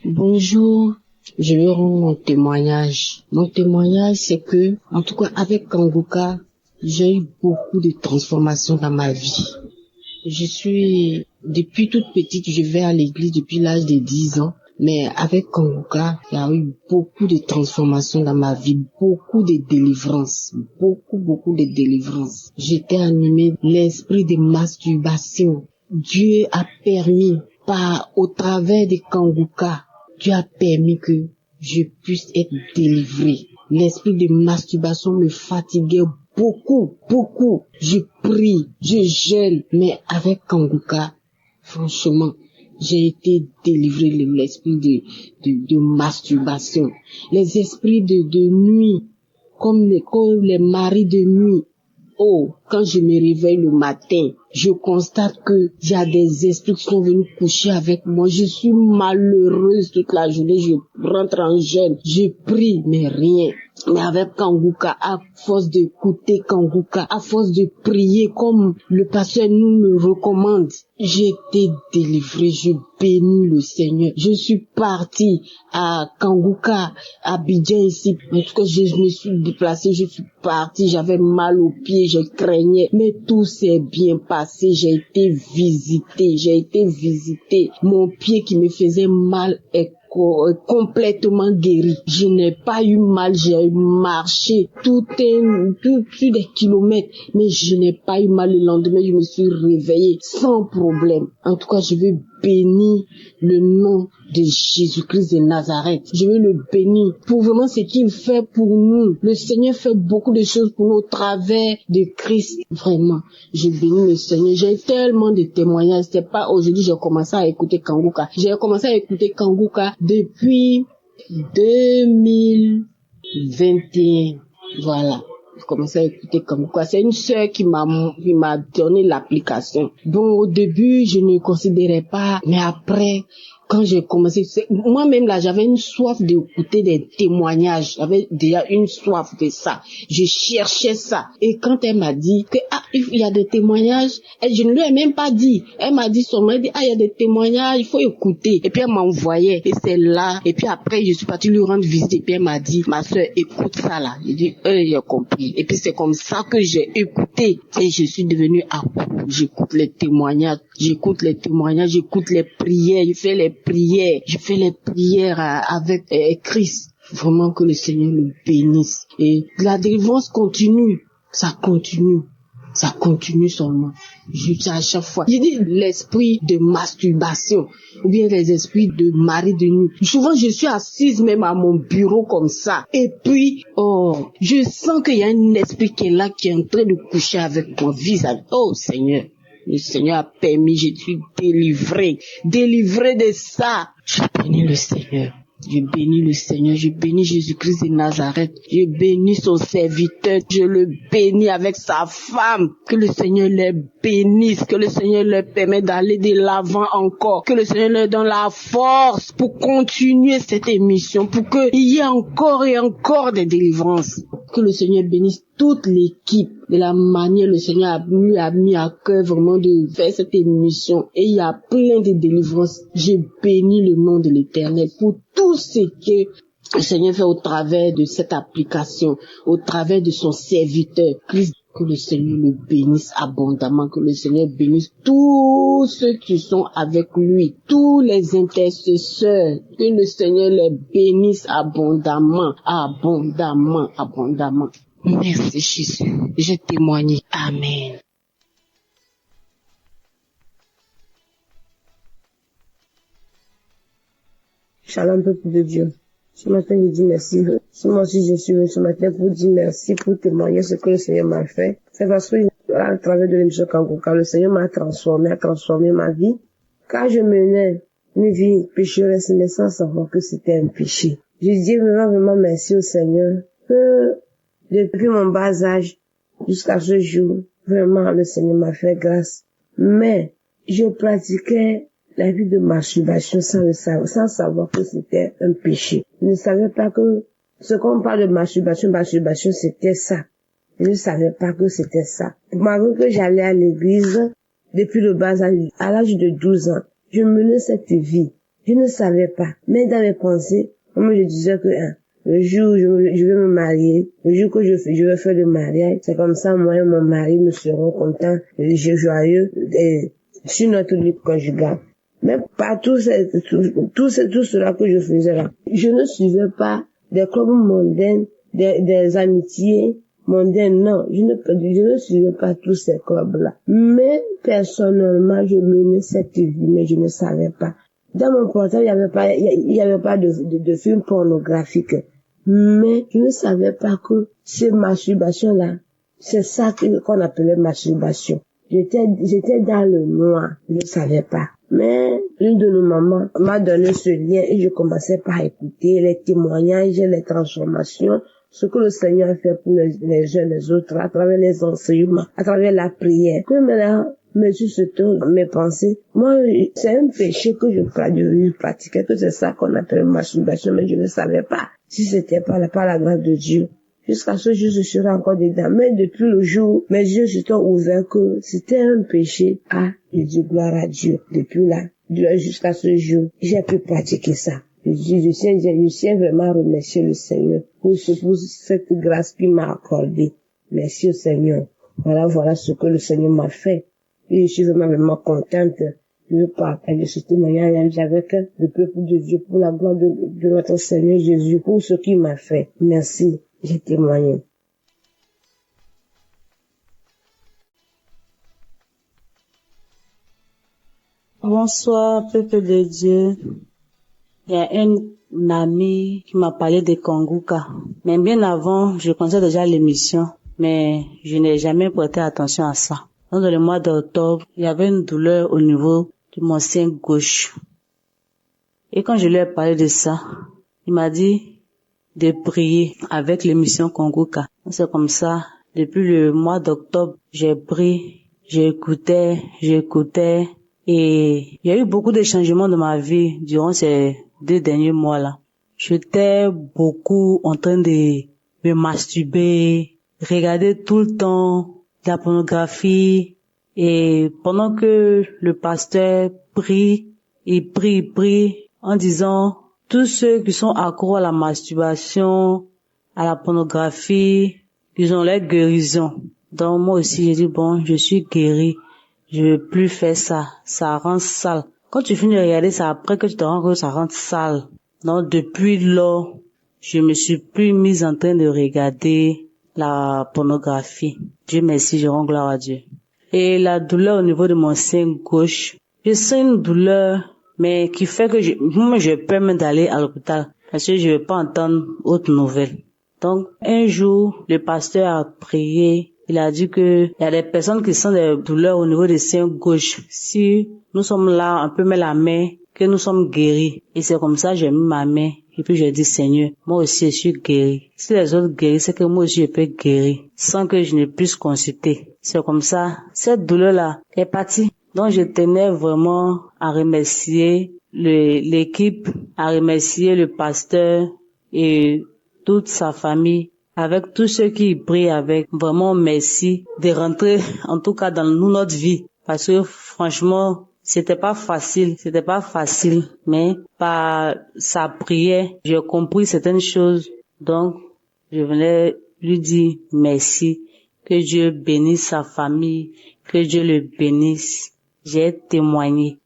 Bonjour, je vais rendre mon témoignage. Mon témoignage, c'est que, en tout cas, avec Kanguka, j'ai eu beaucoup de transformations dans ma vie. Depuis toute petite, je vais à l'église depuis l'âge de 10 ans. Mais avec Kanguka, il y a eu beaucoup de transformations dans ma vie, beaucoup de délivrances, beaucoup de délivrances. J'étais animée l'esprit de masturbation. Dieu a permis, au travers de Kanguka, Dieu a permis que je puisse être délivrée. L'esprit de masturbation me fatiguait beaucoup. Je prie, je jeûne, mais avec Kanguka, franchement, j'ai été délivrée de l'esprit de masturbation. Les esprits de nuit, comme les maris de nuit. Oh, quand je me réveille le matin, je constate que il y a des esprits qui sont venus coucher avec moi. Je suis malheureuse toute la journée. Je rentre en jeûne. Je prie, mais rien. Mais avec Kanguka, à force d'écouter Kanguka, à force de prier comme le pasteur nous le recommande, j'ai été délivrée. Je bénis le Seigneur. Je suis partie à Kanguka, à Abidjan ici. En tout cas, je me suis déplacée, je suis partie. J'avais mal aux pieds, je craignais. Mais tout s'est bien passé. J'ai été visitée. Mon pied qui me faisait mal est complètement guéri. Je n'ai pas eu mal, j'ai marché tout plus des kilomètres, mais je n'ai pas eu mal. Le lendemain, je me suis réveillée sans problème. En tout cas, je veux bénir le nom de Jésus-Christ de Nazareth. Je veux le bénir pour vraiment ce qu'il fait pour nous. Le Seigneur fait beaucoup de choses pour nous au travers de Christ. Vraiment, je bénis le Seigneur. J'ai tellement de témoignages. C'est pas aujourd'hui j'ai commencé à écouter Kanguka. J'ai commencé à écouter Kanguka depuis 2021. Voilà. J'ai commencé à écouter Kanguka. C'est une sœur qui m'a donné l'application. Donc au début, je ne considérais pas, mais après, quand j'ai commencé, moi-même là, j'avais une soif d'écouter des témoignages. J'avais déjà une soif de ça. Je cherchais ça. Et quand elle m'a dit que il y a des témoignages, et je ne lui ai même pas dit. Elle m'a dit seulement, il y a des témoignages, il faut écouter. Et puis elle m'envoyait. Et c'est là. Et puis après, je suis partie lui rendre visite. Et puis elle m'a dit, ma soeur, écoute ça là. J'ai dit, j'ai compris. Et puis c'est comme ça que j'ai écouté. Et je suis devenue accro. J'écoute les témoignages, j'écoute les prières, je fais les prières avec Christ. Vraiment que le Seigneur le bénisse. Et la délivrance continue. Ça continue seulement. Juste à chaque fois. Il dit l'esprit de masturbation ou bien les esprits de mari de nuit. Souvent, je suis assise même à mon bureau comme ça. Et puis, je sens qu'il y a un esprit qui est là, qui est en train de coucher avec mon visage. Oh Seigneur. Le Seigneur a permis, je suis délivrée de ça. Je bénis le Seigneur. Je bénis le Seigneur, je bénis Jésus-Christ de Nazareth, je bénis son serviteur, je le bénis avec sa femme, que le Seigneur les bénisse, que le Seigneur leur permette d'aller de l'avant encore, que le Seigneur leur donne la force pour continuer cette émission, pour qu'il y ait encore et encore des délivrances. Que le Seigneur bénisse toute l'équipe de la manière le Seigneur lui a mis à cœur vraiment de faire cette émission. Et il y a plein de délivrances. Je bénis le nom de l'Éternel pour tout ce que le Seigneur fait au travers de cette application, au travers de son serviteur. Que le Seigneur le bénisse abondamment, que le Seigneur bénisse tous ceux qui sont avec lui, tous les intercesseurs, que le Seigneur les bénisse abondamment, abondamment, abondamment. Merci Jésus, j'ai témoigné. Amen. Shalom, peuple de Dieu. Ce matin, je dis merci. Moi aussi, je suis venu ce matin pour dire merci, pour témoigner ce que le Seigneur m'a fait. C'est parce que, à travers de l'émission Kangoka, le Seigneur m'a transformé ma vie. Car je menais une vie pécheresse, mais sans savoir que c'était un péché. Je dis vraiment merci au Seigneur que, depuis mon bas âge jusqu'à ce jour, vraiment, le Seigneur m'a fait grâce. Mais, je pratiquais la vie de masturbation sans savoir que c'était un péché. Je ne savais pas que ce qu'on parle de masturbation, c'était ça. Je ne savais pas que c'était ça. Malgré que j'allais à l'église depuis le bas âge, à l'âge de 12 ans, je menais cette vie. Je ne savais pas. Mais dans mes pensées, moi je disais que le jour où je vais me marier, le jour que je vais faire le mariage, c'est comme ça moi et mon mari nous serons contents, joyeux sur notre vie conjugale. Mais pas tout cela que je faisais là. Je ne suivais pas des clubs mondains, des amitiés mondaines, non. Je ne suivais pas tous ces clubs-là. Mais, personnellement, je menais cette vie, mais je ne savais pas. Dans mon portable, il y avait pas de film pornographique. Mais, je ne savais pas que ces masturbations-là, c'est ça qu'on appelait masturbation. J'étais dans le noir. Je ne savais pas. Mais l'une de nos mamans m'a donné ce lien et je commençais par écouter les témoignages, les transformations, ce que le Seigneur a fait pour les uns les autres, à travers les enseignements, à travers la prière. Que maintenant, me suscitant mes pensées, moi, c'est un péché que je pratiquais, que c'est ça qu'on appelle masturbation, mais je ne savais pas si c'était par la grâce de Dieu. Jusqu'à ce jour, je serai encore dedans. Mais depuis le jour, mes yeux se sont ouverts que c'était un péché. Je dis gloire à Dieu. Depuis là, jusqu'à ce jour, j'ai pu pratiquer ça. Je tiens vraiment à remercier le Seigneur pour cette grâce qu'il m'a accordée. Merci au Seigneur. Voilà ce que le Seigneur m'a fait. Et je suis vraiment contente de partager ce témoignage avec le peuple de Dieu pour la gloire de notre Seigneur Jésus, pour ce qu'il m'a fait. Merci. J'ai témoigné. Bonsoir, peuple de Dieu. Il y a un ami qui m'a parlé de Kangoka. Mais bien avant, je connaissais déjà l'émission, mais je n'ai jamais prêté attention à ça. Dans le mois d'octobre, il y avait une douleur au niveau de mon sein gauche. Et quand je lui ai parlé de ça, il m'a dit de prier avec l'émission Kangoka. C'est comme ça, depuis le mois d'octobre, j'ai prié, j'écoutais, et il y a eu beaucoup de changements dans ma vie durant ces 2 derniers mois-là. J'étais beaucoup en train de me masturber, regarder tout le temps de la pornographie, et pendant que le pasteur prie, il prie en disant tous ceux qui sont accros à la masturbation, à la pornographie, ils ont leur guérison. Donc moi aussi j'ai dit bon, je suis guéri, je veux plus faire ça, ça rend sale. Quand tu finis de regarder ça, après que tu te rends compte que ça rend sale. Donc depuis lors, je me suis plus mise en train de regarder la pornographie. Dieu merci, je rends gloire à Dieu. Et la douleur au niveau de mon sein gauche, je sens une douleur, mais qui fait que je peur même d'aller à l'hôpital, parce que je ne veux pas entendre autre nouvelle. Donc, un jour, le pasteur a prié, il a dit que il y a des personnes qui sentent des douleurs au niveau des seins gauche. Si nous sommes là, on peut mettre la main, que nous sommes guéris. Et c'est comme ça, j'ai mis ma main, et puis j'ai dit, Seigneur, moi aussi je suis guéri. Si les autres guérissent, c'est que moi aussi je peux guérir, sans que je ne puisse consulter. C'est comme ça, cette douleur-là est partie. Donc je tenais vraiment à remercier l'équipe, à remercier le pasteur et toute sa famille, avec tous ceux qui prient avec. Vraiment, merci de rentrer, en tout cas, dans notre vie. Parce que, franchement, c'était pas facile, mais par sa prière, j'ai compris certaines choses. Donc, je venais lui dire merci, que Dieu bénisse sa famille, que Dieu le bénisse. J'ai témoigné.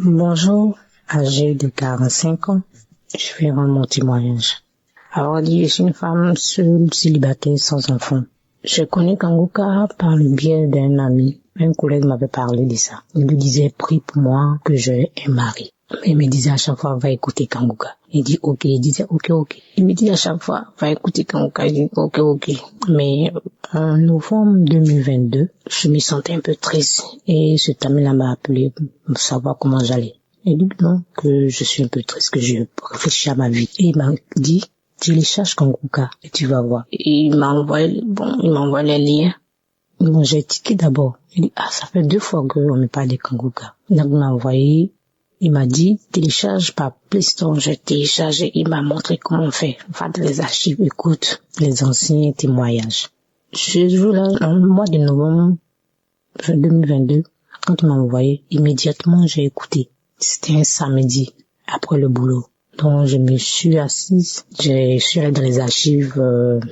Bonjour, âgée de 45 ans, je vais rendre mon témoignage. Alors, je suis une femme seule, célibataire, sans enfant. Je connais Kanguka par le biais d'un ami. Un collègue m'avait parlé de ça. Il lui disait, prie pour moi que j'ai un mari. Il me disait à chaque fois, va écouter Kanguka. Il dit, ok. Il disait, ok. Il me dit à chaque fois, va écouter Kanguka. Il dit, ok. Mais en novembre 2022, je me sentais un peu triste. Et cet ami-là m'a appelé pour savoir comment j'allais. Il dit non, que je suis un peu triste, que je réfléchis à ma vie. Et il m'a dit, télécharge Kanguka et tu vas voir. Et il m'a envoyé les liens. Donc j'ai tiqué d'abord. Il dit, ça fait 2 fois qu'on me parle de Kanguka. Donc il m'a envoyé, il m'a dit, télécharge par Play Store. J'ai téléchargé, il m'a montré comment on fait. Va dans les archives, écoute les anciens témoignages. Ce jour-là, en mois de novembre 2022, quand il m'a envoyé, immédiatement j'ai écouté. C'était un samedi, après le boulot. Donc, je me suis assise, je suis allée dans les archives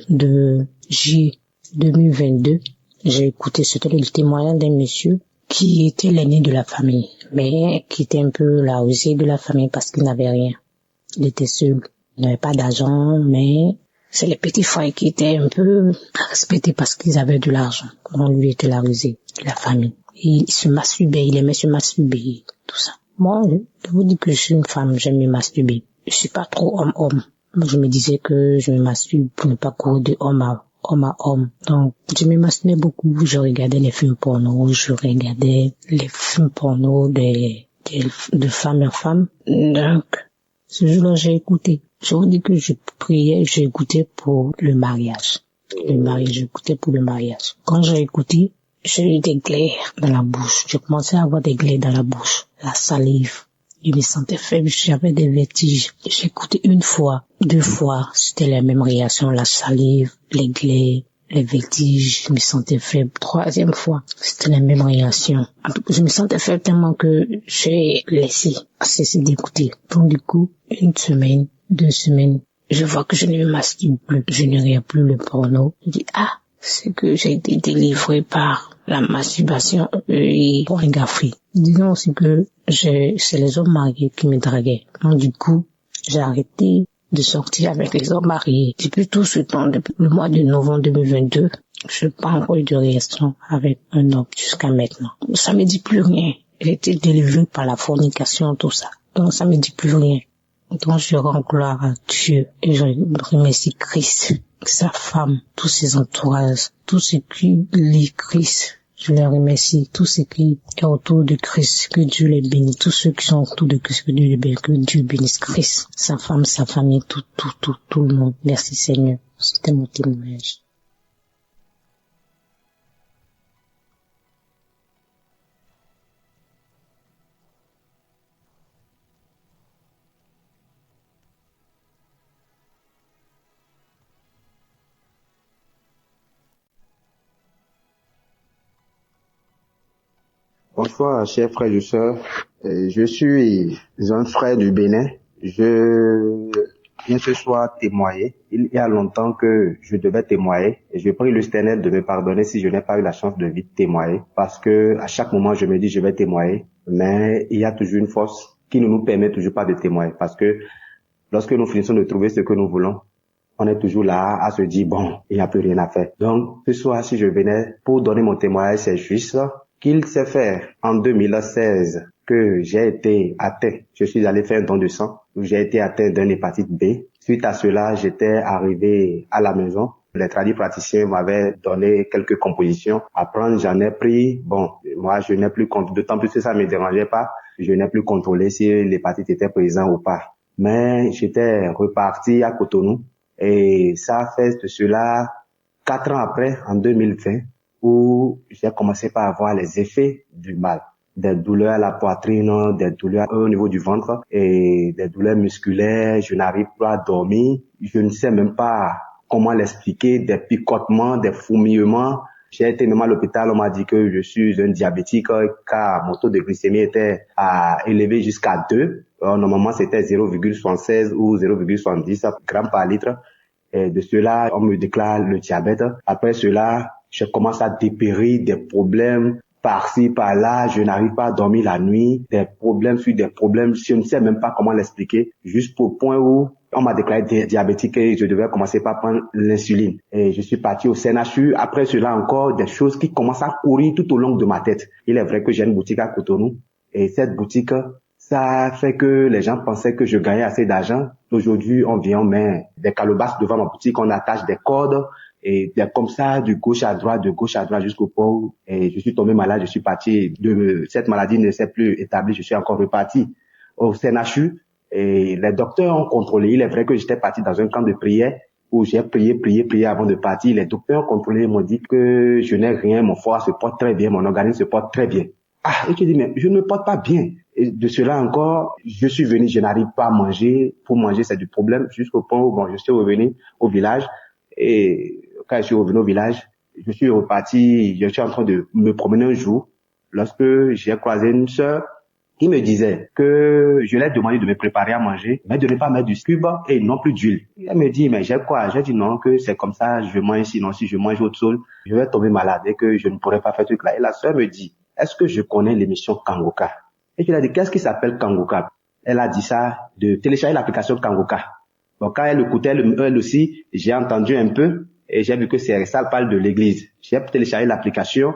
de J 2022. J'ai écouté, c'était le témoignage d'un monsieur qui était l'aîné de la famille, mais qui était un peu la rusée de la famille parce qu'il n'avait rien. Il était seul, il n'avait pas d'argent, mais c'est les petits frères qui étaient un peu respectés parce qu'ils avaient de l'argent. Donc, lui était la rusée de la famille. Et il se masturbait, il aimait se masturber, tout ça. Moi, je vous dis que je suis une femme, j'aime me masturber. Je suis pas trop homme-homme. Je me disais que je me masturbe pour ne pas courir de homme à homme. Donc, je me masturbais beaucoup. Je regardais les films porno, de femme à femme. Donc, ce jour-là, j'ai écouté. Je vous dis que je priais, j'ai écouté pour le mariage. J'ai écouté pour le mariage. Quand j'ai écouté, j'ai eu des glaires dans la bouche. Je commençais à avoir des glaires dans la bouche. La salive. Je me sentais faible, j'avais des vertiges. J'ai écouté 1 fois, 2 fois, c'était la même réaction, la salive, les glaires, les vertiges, je me sentais faible. 3e fois, c'était la même réaction. En tout cas, je me sentais faible tellement que j'ai cessé d'écouter. Donc du coup, 1 semaine, 2 semaines, je vois que je ne me masturbe plus, je ne regarde plus le porno. Je dis, c'est que j'ai été délivré par la masturbation et pornographie. Disons aussi que c'est les hommes mariés qui me draguaient. Donc du coup, j'ai arrêté de sortir avec les hommes mariés. Depuis tout ce temps, depuis le mois de novembre 2022, je n'ai pas encore eu de relation avec un homme jusqu'à maintenant. Ça me dit plus rien. J'ai été délivré par la fornication, tout ça. Donc ça me dit plus rien. Donc je rends gloire à Dieu et je remercie Christ, sa femme, tous ses entourages, tous ceux qui lisent Christ. Je les remercie, tous ceux qui sont autour de Christ, que Dieu les bénisse, tous ceux qui sont autour de Christ, que Dieu bénisse Christ, sa femme, sa famille, tout le monde. Merci Seigneur. C'était mon témoignage. Bonsoir, chers frères et sœurs. Je suis un frère du Bénin. Je viens ce soir témoigner. Il y a longtemps que je devais témoigner et je prie le Seigneur de me pardonner si je n'ai pas eu la chance de vite témoigner parce que à chaque moment je me dis je vais témoigner, mais il y a toujours une force qui ne nous permet toujours pas de témoigner parce que lorsque nous finissons de trouver ce que nous voulons, on est toujours là à se dire bon, il n'y a plus rien à faire. Donc ce soir si je venais pour donner mon témoignage, c'est juste qu'il s'est fait en 2016 que j'ai été atteint. Je suis allé faire un don de sang où j'ai été atteint d'une hépatite B. Suite à cela, j'étais arrivé à la maison. Les praticiens m'avaient donné quelques compositions à prendre. J'en ai pris. Bon, moi, je n'ai plus contrôlé. D'autant plus que ça me dérangeait pas. Je n'ai plus contrôlé si l'hépatite était présente ou pas. Mais j'étais reparti à Cotonou et ça a fait de cela 4 ans après, en 2020. Où j'ai commencé par avoir les effets du mal. des douleurs à la poitrine, des douleurs au niveau du ventre et des douleurs musculaires. Je n'arrive pas à dormir. Je ne sais même pas comment l'expliquer, des picotements, des fourmillements. J'ai été même à l'hôpital, on m'a dit que je suis un diabétique car mon taux de glycémie était élevé jusqu'à 2. Normalement, c'était 0,76 ou 0,70 grammes par litre. Et de cela, on me déclare le diabète. Après cela, je commence à dépérir des problèmes par-ci, par-là. Je n'arrive pas à dormir la nuit. Des problèmes sur des problèmes. Je ne sais même pas comment l'expliquer. Juste au point où on m'a déclaré diabétique et je devais commencer par prendre l'insuline. Et je suis parti au CNHU. Après cela, encore des choses qui commencent à courir tout au long de ma tête. Il est vrai que j'ai une boutique à Cotonou. Et cette boutique, ça fait que les gens pensaient que je gagnais assez d'argent. Aujourd'hui, on vient, on met des calebasses devant ma boutique, on attache des cordes et comme ça, de gauche à droite jusqu'au point où et je suis tombé malade, je suis parti de cette maladie ne s'est plus établie, je suis encore reparti au CNHU et les docteurs ont contrôlé. Il est vrai que j'étais parti dans un camp de prière où j'ai prié avant de partir. Les docteurs ont contrôlé, m'ont dit que je n'ai rien, mon foie se porte très bien, mon organisme se porte très bien. Et tu dis, mais je ne me porte pas bien. Et de cela encore, je suis venu, je n'arrive pas à manger. Pour manger, c'est du problème. Jusqu'au point où, je suis revenu au village. Et quand je suis revenu au village, je suis reparti, je suis en train de me promener un jour, lorsque j'ai croisé une sœur qui me disait que je lui ai demandé de me préparer à manger, mais de ne pas mettre du cube et non plus d'huile. Elle me dit, mais j'ai quoi? J'ai dit non, que c'est comme ça, je mange, sinon si je mange autre chose, je vais tomber malade et que je ne pourrai pas faire ce truc-là. Et la sœur me dit, est-ce que je connais l'émission Kangoka? Et je lui ai dit, qu'est-ce qui s'appelle Kangoka? Elle a dit ça, de télécharger l'application Kangoka. Donc quand elle écoutait elle aussi, j'ai entendu un peu et j'ai vu que ça parle de l'église. J'ai téléchargé l'application.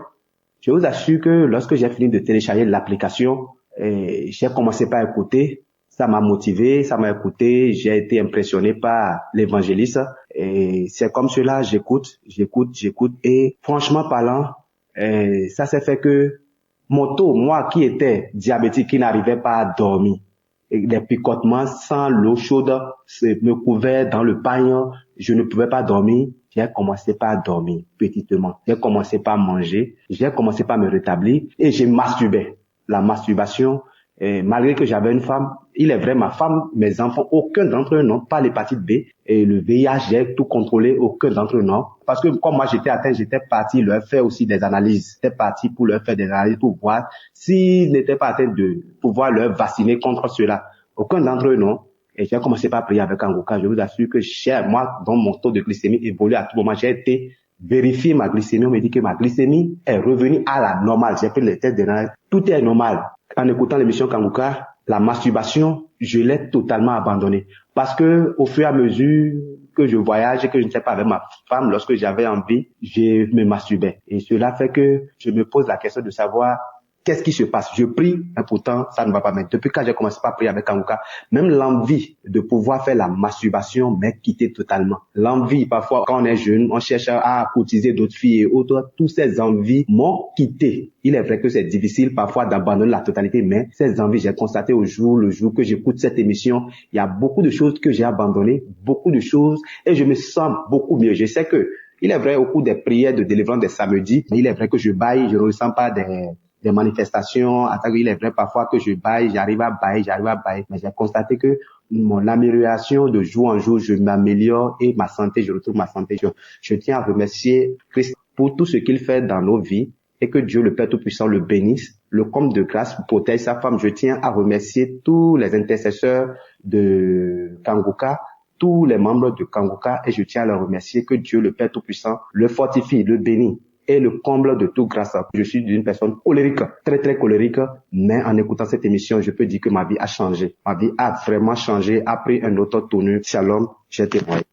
Je vous assure que lorsque j'ai fini de télécharger l'application, j'ai commencé par écouter. Ça m'a motivé, ça m'a écouté. J'ai été impressionné par l'évangéliste. Et c'est comme cela, j'écoute. Et franchement parlant, ça s'est fait que mon taux, moi qui étais diabétique, qui n'arrivais pas à dormir, et des picotements sans l'eau chaude me couvaient dans le pagne, je ne pouvais pas dormir. J'ai commencé par dormir petitement. J'ai commencé par manger. J'ai commencé par me rétablir et je masturbais. La masturbation, malgré que j'avais une femme, il est vrai, ma femme, mes enfants, aucun d'entre eux n'ont pas l'hépatite B. Et le VIH, j'ai tout contrôlé, aucun d'entre eux non. Parce que comme moi j'étais atteint, j'étais parti leur faire aussi des analyses. J'étais parti pour leur faire des analyses pour voir s'ils n'étaient pas atteints de pouvoir leur vacciner contre cela. Aucun d'entre eux non. Et j'ai commencé par prier avec Kangoka. Je vous assure que moi, dont mon taux de glycémie évolue à tout moment, j'ai été vérifier ma glycémie. On me dit que ma glycémie est revenue à la normale. J'ai fait les tests d'analyse. Tout est normal. En écoutant l'émission Kangoka, la masturbation, je l'ai totalement abandonnée. Parce que au fur et à mesure que je voyage et que je ne sais pas avec ma femme, lorsque j'avais envie, je me masturbais. Et cela fait que je me pose la question de savoir qu'est-ce qui se passe. Je prie, mais pourtant, ça ne va pas. Mais depuis quand j'ai commencé par prier avec Kangoka, même l'envie de pouvoir faire la masturbation m'est quittée totalement. L'envie, parfois, quand on est jeune, on cherche à courtiser d'autres filles et autres. Toutes ces envies m'ont quitté. Il est vrai que c'est difficile parfois d'abandonner la totalité, mais ces envies, j'ai constaté le jour que j'écoute cette émission, il y a beaucoup de choses que j'ai abandonnées, beaucoup de choses, et je me sens beaucoup mieux. Je sais que, il est vrai, au cours des prières de délivrance des samedis, il est vrai que je baille, je ne ressens pas des manifestations. Il est vrai parfois que je baille, j'arrive à bailler, mais j'ai constaté que mon amélioration de jour en jour, je m'améliore et ma santé, je retrouve ma santé. Je tiens à remercier Christ pour tout ce qu'il fait dans nos vies et que Dieu le Père Tout-Puissant le bénisse, le comble de grâce protège sa femme. Je tiens à remercier tous les intercesseurs de Kangoka, tous les membres de Kangoka et je tiens à leur remercier que Dieu le Père Tout-Puissant le fortifie, le bénit et le comble de toute grâce. Je suis une personne colérique, très très colérique, mais en écoutant cette émission, je peux dire que ma vie a changé. Ma vie a vraiment changé, a pris un autre tournure. Shalom, j'ai témoigné.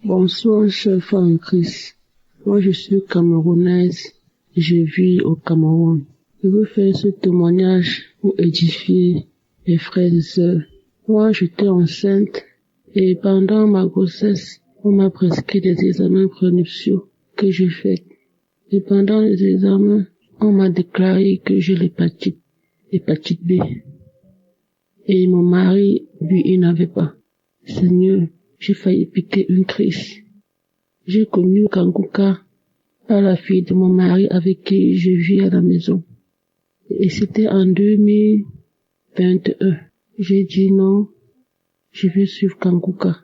Bonsoir, chers frères en Christ. Moi, je suis camerounaise. Je vis au Cameroun. Je veux faire ce témoignage pour édifier mes frères et sœurs. Moi, j'étais enceinte. Et pendant ma grossesse, on m'a prescrit des examens prénuptiaux que j'ai faits. Et pendant les examens, on m'a déclaré que j'ai l'hépatite B. Et mon mari, lui, il n'avait pas. Seigneur, j'ai failli piquer une crise. J'ai connu Kanguka par la fille de mon mari avec qui je vis à la maison. Et c'était en 2021. J'ai dit non, je vais suivre Kanguka.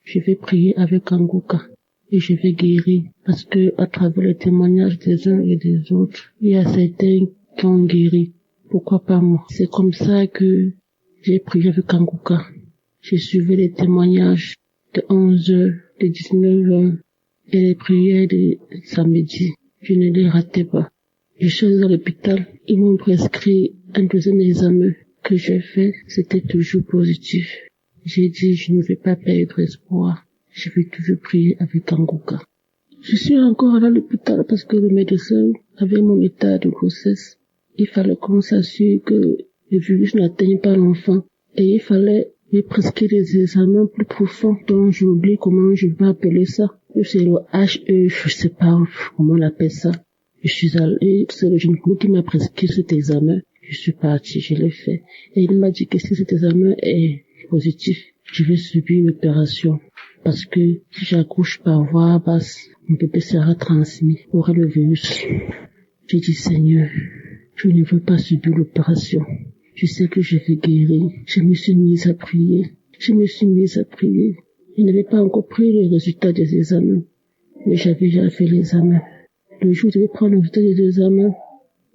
Je vais prier avec Kanguka. Et je vais guérir. Parce que à travers les témoignages des uns et des autres, il y a certains qui ont guéri. Pourquoi pas moi? C'est comme ça que j'ai prié avec Kanguka. J'ai suivi les témoignages de 11h, de 19h et les prières de samedi. Je ne les ratais pas. Je suis allée à l'hôpital. Ils m'ont prescrit un deuxième examen que j'ai fait. C'était toujours positif. J'ai dit, je ne vais pas perdre espoir. Je vais toujours prier avec Kanguka. Je suis encore allée à l'hôpital parce que le médecin avait mon état de grossesse. Il fallait qu'on s'assure que le virus n'atteigne pas l'enfant. Et il fallait me prescrire des examens plus profonds dont j'oublie comment je vais appeler ça. C'est le HE, je sais pas comment on appelle ça. Je suis allée, c'est le gynécologue qui m'a prescrit cet examen. Je suis partie, je l'ai fait. Et il m'a dit que si cet examen est positif, je vais subir une opération. Parce que si j'accouche par voie basse, mon bébé sera transmis, aura le virus. J'ai dit, Seigneur, je ne veux pas subir l'opération. Je sais que je vais guérir. Je me suis mise à prier. Je n'avais pas encore pris les résultats des examens. Mais j'avais déjà fait l'examen. Le jour où je devais prendre le résultat des examens,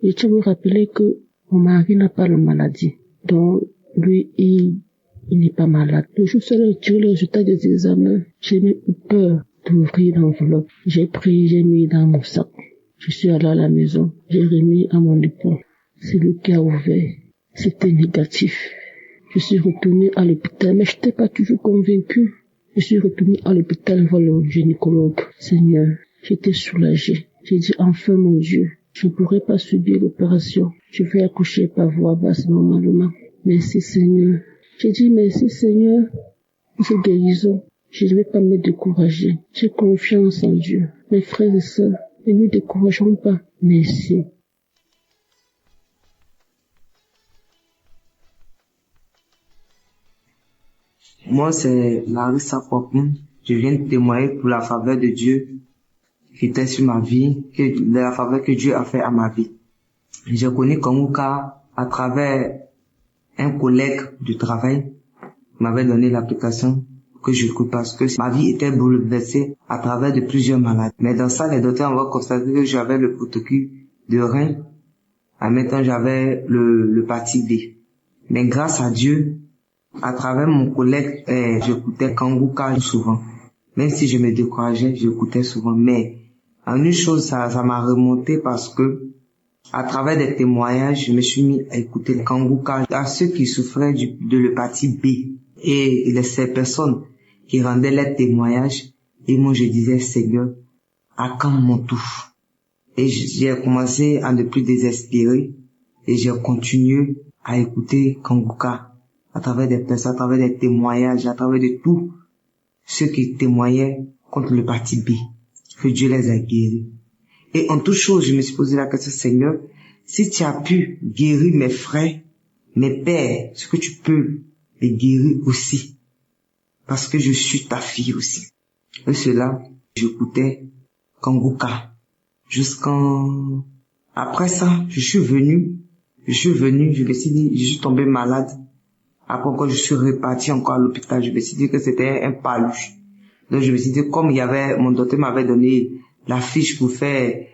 je tiens à me rappeler que mon mari n'a pas la maladie. Donc, lui, il n'est pas malade. Le jour où j'ai tiré le résultat des examens, j'ai eu peur d'ouvrir l'enveloppe. J'ai pris, j'ai mis dans mon sac. Je suis allée à la maison. J'ai remis à mon époux. C'est lui qui a ouvert. C'était négatif. Je suis retournée à l'hôpital, mais je n'étais pas toujours convaincue. Je suis retournée à l'hôpital voir le gynécologue. Seigneur, j'étais soulagée. J'ai dit, enfin mon Dieu, je ne pourrai pas subir l'opération. Je vais accoucher par voie basse normalement. Merci Seigneur. J'ai dit, merci Seigneur, pour guérison. Je ne vais pas me décourager. J'ai confiance en Dieu. Mes frères et sœurs, ne nous décourageons pas. Merci. Moi, c'est Larissa Popin. Je viens de témoigner pour la faveur de Dieu qui était sur ma vie, la faveur que Dieu a fait à ma vie. J'ai connu Kanguka à travers un collègue du travail qui m'avait donné l'application que j'écoute parce que ma vie était bouleversée à travers de plusieurs maladies. Mais dans ça, les docteurs ont constaté que j'avais le protocole de rein. En même temps, j'avais l'hépatite B. Mais grâce à Dieu, à travers mon collègue, j'écoutais Kanguka souvent. Même si je me décourageais, j'écoutais souvent. Mais en une chose, ça m'a remonté parce que, à travers des témoignages, je me suis mis à écouter Kanguka à ceux qui souffraient de l'hépatite B. Et ces personnes qui rendaient leurs témoignages. Et moi, je disais, Seigneur, à quand mon tour? Et j'ai commencé à ne plus désespérer. Et j'ai continué à écouter Kanguka à travers des personnes, à travers des témoignages, à travers de tout ceux qui témoignaient contre l'hépatite B, que Dieu les a guéris. Et en toute chose, je me suis posé la question, Seigneur, si tu as pu guérir mes frères, mes pères, est-ce que tu peux les guérir aussi? Parce que je suis ta fille aussi. Et cela, j'écoutais Kanguka. Après ça, je suis venu, je me suis dit, je suis tombé malade. Après encore, je suis reparti encore à l'hôpital. Je me suis dit que c'était un paluche. Donc, je me suis dit, comme mon docteur m'avait donné la fiche pour faire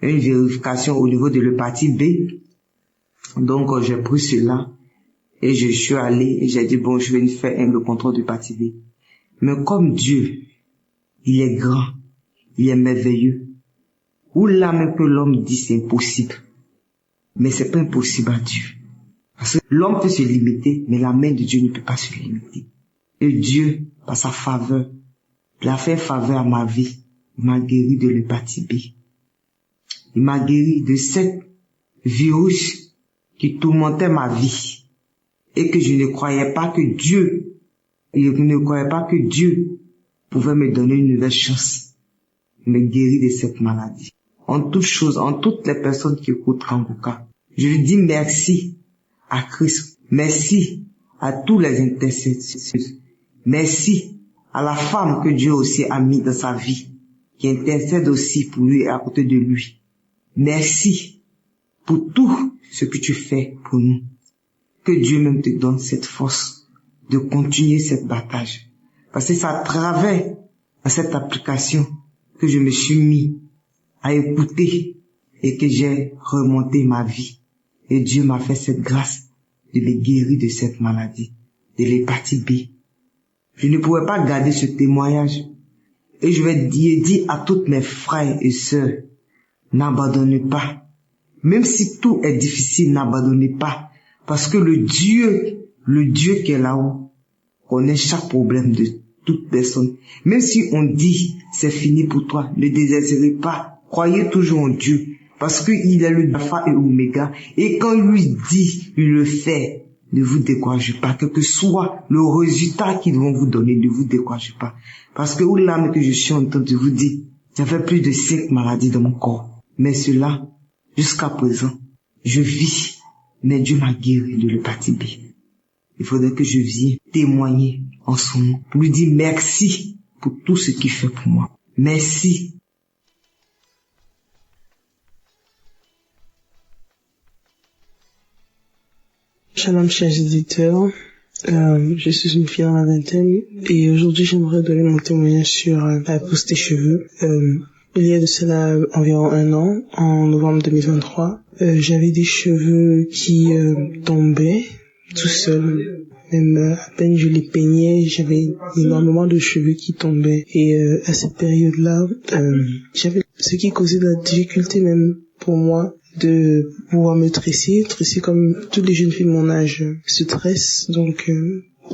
une vérification au niveau de l'hépatite B. Donc, j'ai pris cela. Et je suis allé et j'ai dit, bon, je vais faire le contrôle d'hépatite B. Mais comme Dieu, il est grand, il est merveilleux. Où là même que l'homme dit c'est impossible. Mais c'est pas impossible à Dieu. Parce que l'homme peut se limiter, mais la main de Dieu ne peut pas se limiter. Et Dieu, par sa faveur, il a fait faveur à ma vie. Il m'a guéri de l'hépatite B. Il m'a guéri de ce virus qui tourmentait ma vie. Et que je ne croyais pas que Dieu pouvait me donner une nouvelle chance. Me guérir de cette maladie. En toutes choses, en toutes les personnes qui écoutent Kanguka, je lui dis merci à Christ. Merci à tous les intercesseurs. Merci à la femme que Dieu aussi a mis dans sa vie, qui intercèdent aussi pour lui et à côté de lui. Merci pour tout ce que tu fais pour nous. Que Dieu même te donne cette force de continuer cette bataille. Parce que c'est à travers cette application que je me suis mis à écouter et que j'ai remonté ma vie. Et Dieu m'a fait cette grâce de me guérir de cette maladie, de l'hépatite B. Je ne pouvais pas garder ce témoignage. Et je vais dire à toutes mes frères et sœurs, n'abandonnez pas. Même si tout est difficile, n'abandonnez pas. Parce que le Dieu qui est là-haut, connaît chaque problème de toute personne. Même si on dit, c'est fini pour toi, ne désespérez pas. Croyez toujours en Dieu. Parce qu'il est le Alpha et Oméga. Et quand il lui dit, il le fait. Ne vous découragez pas. Quel que soit le résultat qu'ils vont vous donner, ne vous découragez pas. Parce que là, que je suis en train de vous dire, j'avais plus de 5 maladies dans mon corps. Mais cela, jusqu'à présent, je vis. Mais Dieu m'a guéri de l'hépatite B. Il faudrait que je vienne témoigner en son nom. Pour lui dire merci pour tout ce qu'il fait pour moi. Merci. Shalom chers éditeurs, je suis une fille dans la vingtaine et aujourd'hui j'aimerais donner mon témoignage sur la pousse des cheveux. Il y a de cela environ 1 an, en novembre 2023, j'avais des cheveux qui tombaient tout seuls. Même à peine je les peignais, j'avais énormément de cheveux qui tombaient. Et à cette période-là, j'avais ce qui causait de la difficulté même pour moi de pouvoir me tresser comme toutes les jeunes filles de mon âge se tressent. Donc,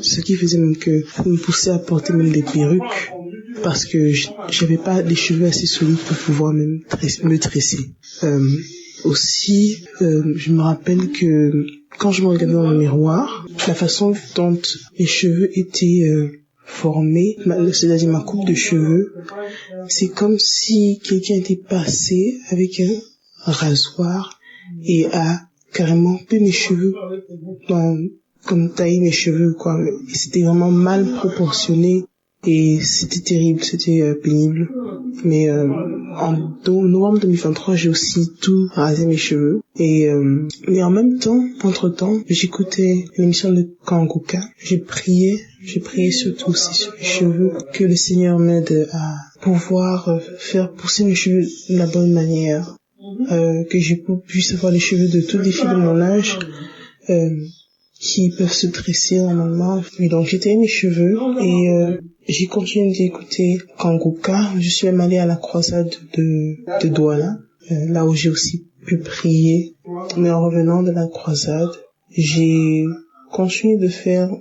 ce qui faisait même que me poussait à porter même des perruques parce que j'avais pas des cheveux assez solides pour pouvoir même me tresser. Aussi, je me rappelle que quand je me regardais dans le miroir, la façon dont mes cheveux étaient formés, c'est-à-dire ma coupe de cheveux, c'est comme si quelqu'un était passé avec un rasoir et a carrément coupé mes cheveux, comme taillé mes cheveux, quoi. Et c'était vraiment mal proportionné et c'était terrible, c'était pénible. Mais en novembre 2023, j'ai aussi tout rasé mes cheveux. Et mais en même temps, entre-temps, j'écoutais l'émission de Kanguka. J'ai prié surtout aussi sur les cheveux, que le Seigneur m'aide à pouvoir faire pousser mes cheveux de la bonne manière. Que je puisse avoir les cheveux de toutes les filles de mon âge qui peuvent se tresser normalement. Et donc j'ai taillé mes cheveux et j'ai continué d'écouter Kanguka. Je suis même allée à la croisade de Douala, là où j'ai aussi pu prier. Mais en revenant de la croisade, j'ai continué de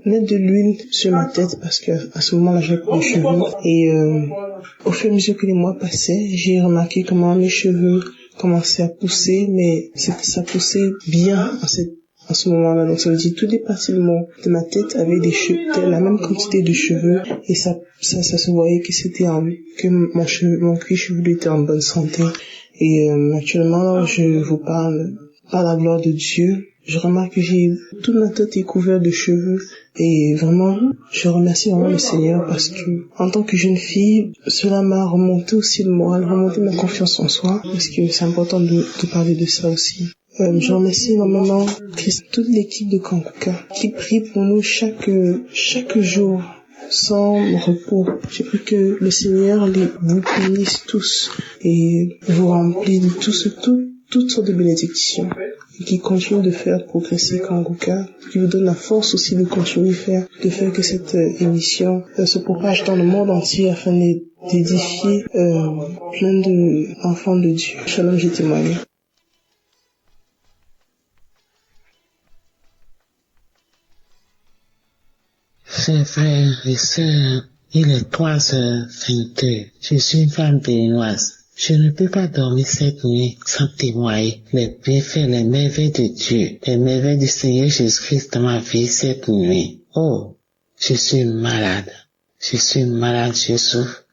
mettre de l'huile sur ma tête parce que à ce moment-là j'avais pas de cheveux. Et au fur et à mesure que les mois passaient, j'ai remarqué comment mes cheveux commençaient à pousser, mais ça poussait bien en ce moment-là. Donc ça veut dire toutes les parties de ma tête avaient la même quantité de cheveux et ça se voyait que que mon cuir chevelu était en bonne santé. Et actuellement, je vous parle par la gloire de Dieu. Je remarque que toute ma tête est couverte de cheveux et vraiment, je remercie vraiment le Seigneur parce que, en tant que jeune fille, cela m'a remonté aussi le moral, remonté ma confiance en soi parce que c'est important de parler de ça aussi. Je remercie énormément toute l'équipe de Kanguka qui prie pour nous chaque jour sans repos. Je prie que le Seigneur vous bénisse tous et vous remplisse de toutes sortes de bénédictions et qui continue de faire progresser Kanguka, qui vous donne la force aussi de continuer de faire que cette émission se propage dans le monde entier afin d'édifier plein d'enfants de Dieu. Shalom, je témoigne. Chers frères et sœurs, il est 3h22. Je suis une femme béninoise. Je ne peux pas dormir cette nuit sans témoigner les bienfaits, les merveilles de Dieu, les merveilles du Seigneur Jésus-Christ dans ma vie cette nuit. Oh, je suis malade. Je souffre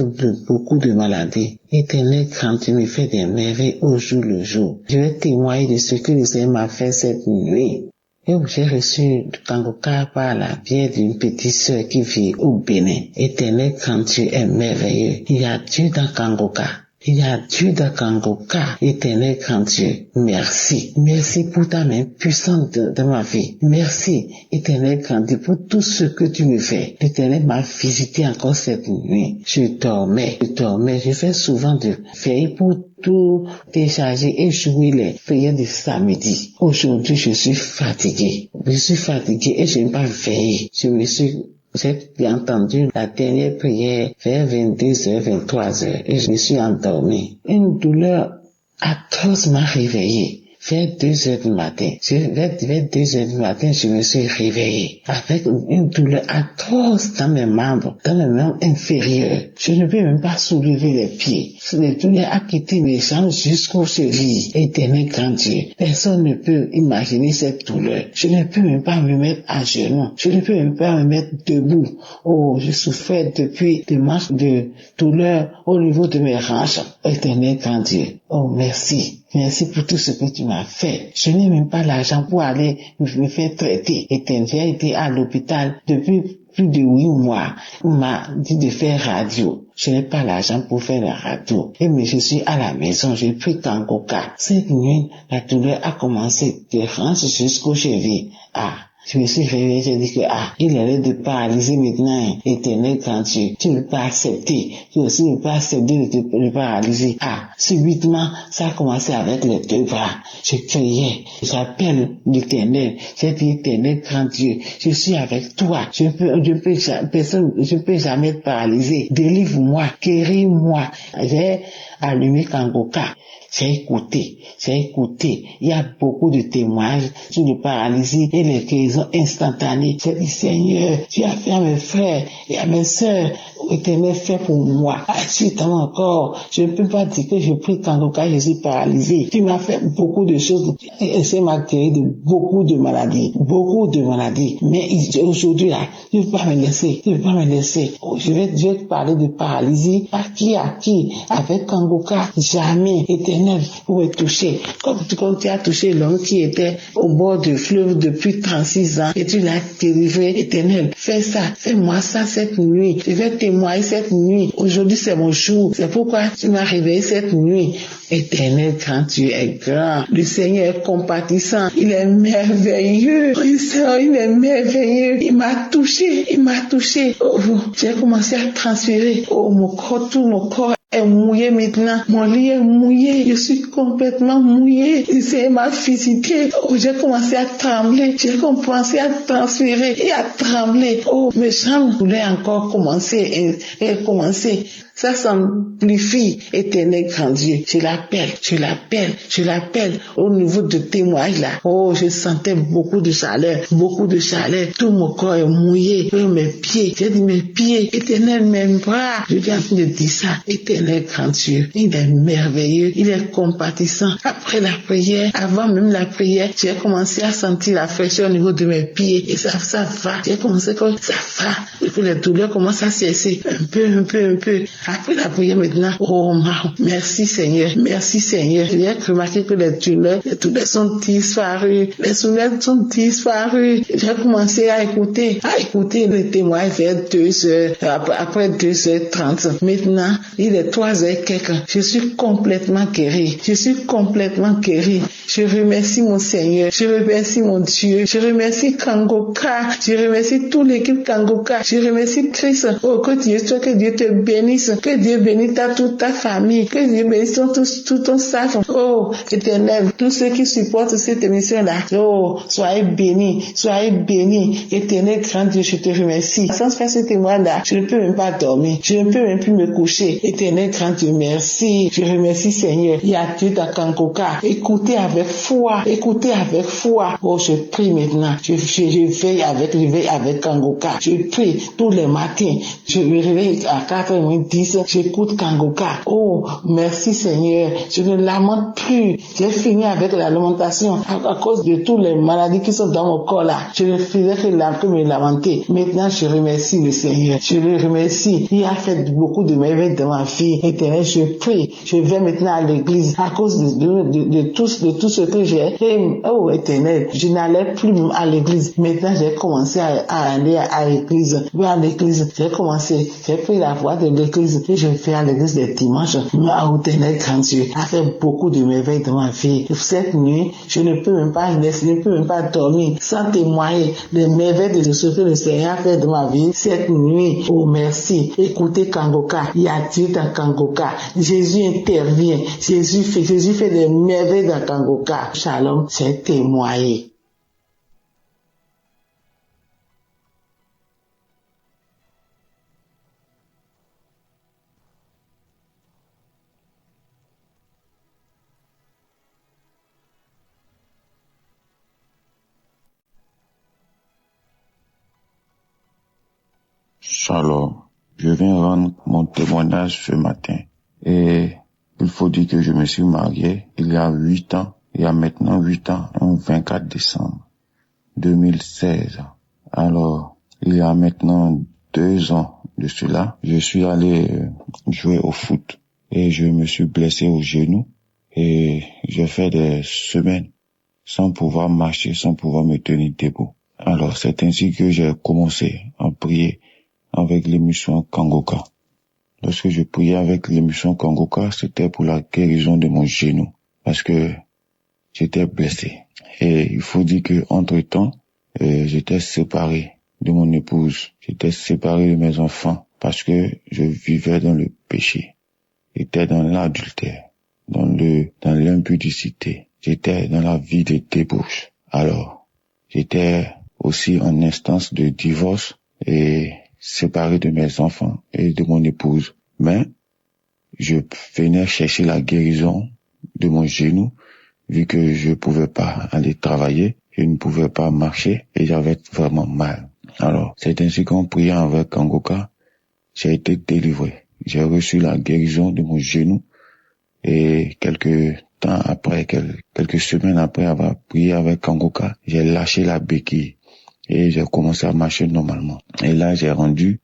de beaucoup de maladies. Éternel, quand tu me fais des merveilles au jour le jour, je vais témoigner de ce que le Seigneur m'a fait cette nuit. et où j'ai reçu du Kangoka par la biais d'une petite sœur qui vit au Bénin. Éternel, quand tu es merveilleux, il y a Dieu dans Kangoka. Il y a Dieu dans Kangoka, éternel grand Dieu. Merci. Merci pour ta main puissante de ma vie. Merci, éternel grand Dieu, pour tout ce que tu me fais. L'éternel m'a visité encore cette nuit. Je dormais. Je fais souvent de veille pour tout décharger et jouer les prières de samedi. Aujourd'hui, je suis fatigué. Et je n'ai pas veillé. J'ai entendu la dernière prière vers 22h, 23h et je me suis endormi. Une douleur atroce m'a réveillé. Vers 2h du matin, je me suis réveillé avec une douleur atroce dans mes membres inférieurs. Je ne peux même pas soulever les pieds. La douleur a quitté mes jambes jusqu'aux chevilles. Éternel grand Dieu, personne ne peut imaginer cette douleur. Je ne peux même pas me mettre à genoux. Je ne peux même pas me mettre debout. Oh, je souffrais depuis des marches de douleur au niveau de mes hanches. Éternel grand Dieu, oh merci. Merci pour tout ce que tu m'as fait. Je n'ai même pas l'argent pour aller me faire traiter. J'ai été à l'hôpital depuis plus de 8 mois. On m'a dit de faire radio. Je n'ai pas l'argent pour faire la radio. Mais je suis à la maison. J'ai pris Kangoka. Cette nuit, la douleur a commencé de hanches jusqu'aux chevilles. Je me suis réveillé, j'ai dit que, il allait de paralyser maintenant, éternel grand Dieu. Tu ne peux pas accepter. Tu aussi ne peux pas accepter de te paralyser. Subitement, ça a commencé avec les 2 bras. Je criais, j'appelle l'éternel. J'ai dit, éternel grand Dieu, je suis avec toi. Je peux jamais te paralyser. Délivre-moi, guéris-moi. J'ai allumé Kangoka. J'ai écouté. Il y a beaucoup de témoignages sur le paralysie et les guérisons instantanées. J'ai dit, Seigneur, tu as fait à mes frères et à mes sœurs. Éternel, fait pour moi. Agis dans mon corps. Je ne peux pas dire que je prie Kangoka, je suis paralysé. Tu m'as fait beaucoup de choses. Et ça m'a guéri de beaucoup de maladies. Mais aujourd'hui, là, tu ne peux pas me laisser. Oh, je vais te parler de paralysie. À qui? Avec Kangoka, jamais. Éternel, pour me toucher. Comme tu as touché l'homme qui était au bord du fleuve depuis 36 ans et tu l'as délivré. Éternel, fais ça. Fais-moi ça cette nuit. Je vais témoigner cette nuit. Aujourd'hui, c'est mon jour. C'est pourquoi tu m'as réveillé cette nuit. Éternel, quand tu es grand, le Seigneur est compatissant. Il est merveilleux. Il est merveilleux. Il m'a touché. Oh, j'ai commencé à transpirer. Oh, tout mon corps est mouillé maintenant. Mon lit est mouillé. Je suis complètement mouillé. Le Seigneur m'a visité. Oh, j'ai commencé à trembler. J'ai commencé à transpirer et à trembler. Oh, mes jambes voulaient encore commencer. Ça s'amplifie, éternel grand Dieu. Je l'appelle au niveau de témoignage là. Oh, je sentais beaucoup de chaleur. Tout mon corps est mouillé. Mes pieds. J'ai dit mes pieds. Éternel, mes bras. Je viens de dire ça. Éternel grand Dieu. Il est merveilleux. Il est compatissant. Après la prière, avant même la prière, j'ai commencé à sentir la fraîcheur au niveau de mes pieds. Et ça va. J'ai commencé comme ça va. Et puis les douleurs commencent à cesser. Un peu. Après la prière maintenant, oh merci Seigneur. J'ai remarqué que les douleurs sont disparues. J'ai commencé à écouter le témoignage vers 2h, après 2h30. Maintenant, il est 3h quelque. Je suis complètement guéri. Je remercie mon Seigneur. Je remercie mon Dieu. Je remercie Kangoka. Je remercie toute l'équipe Kangoka. Je remercie Christ. Oh, que Dieu te bénisse. Que Dieu bénisse toute ta famille. Que Dieu bénisse tout ton staff. Oh, éternel, tous ceux qui supportent cette émission-là. Oh, soyez bénis. Éternel, grand Dieu, je te remercie. Sans faire ce témoin-là, je ne peux même pas dormir. Je ne peux même plus me coucher. Éternel, grand Dieu, merci. Je remercie Seigneur. Il y a Dieu dans Kangoka. Écoutez avec foi. Oh, je prie maintenant. Je veille avec Kangoka. Je prie tous les matins. Je me réveille à 4h10 l'église, j'écoute Kangoka. Oh, merci Seigneur. Je ne lamente plus. J'ai fini avec la lamentation à cause de toutes les maladies qui sont dans mon corps là. Je ne faisais que me lamenter. Maintenant, je remercie le Seigneur. Je le remercie. Il a fait beaucoup de merveilles dans ma vie. Éternel, je prie. Je vais maintenant à l'église à cause de tout ce que j'ai. Et, oh, Éternel, je n'allais plus à l'église. Maintenant, j'ai commencé à aller à l'église. J'ai commencé. J'ai pris la voie de l'église et je vais à l'église les dimanches. Oh, Éternel, grand Dieu, a fait beaucoup de merveilles dans ma vie. Cette nuit, je ne peux même pas dormir sans témoigner les merveilles de ce que le Seigneur a fait dans ma vie. Cette nuit, oh merci. Écoutez Kangoka. Il y a Dieu dans Kangoka. Jésus intervient. Jésus fait des merveilles dans Kangoka. Shalom, c'est témoigné. Shalom, je viens rendre mon témoignage ce matin. Et il faut dire que je me suis marié il y a 8 ans, il y a maintenant 8 ans, le 24 décembre 2016. Alors, il y a maintenant 2 ans de cela, je suis allé jouer au foot et je me suis blessé au genou et j'ai fait des semaines sans pouvoir marcher, sans pouvoir me tenir debout. Alors, c'est ainsi que j'ai commencé à prier avec l'émission Kangoka. Lorsque je priais avec l'émission Kangoka, c'était pour la guérison de mon genou, parce que j'étais blessé. Et il faut dire que entre-temps, j'étais séparé de mon épouse, j'étais séparé de mes enfants, parce que je vivais dans le péché, j'étais dans l'adultère, dans l'impudicité, j'étais dans la vie de débauche. Alors, j'étais aussi en instance de divorce et séparé de mes enfants et de mon épouse. Mais je venais chercher la guérison de mon genou, vu que je pouvais pas aller travailler, je ne pouvais pas marcher et j'avais vraiment mal. Alors, c'est ainsi qu'en priant avec Kangoka, j'ai été délivré. J'ai reçu la guérison de mon genou et quelques semaines après avoir prié avec Kangoka, j'ai lâché la béquille et j'ai commencé à marcher normalement. Et là, j'ai rendu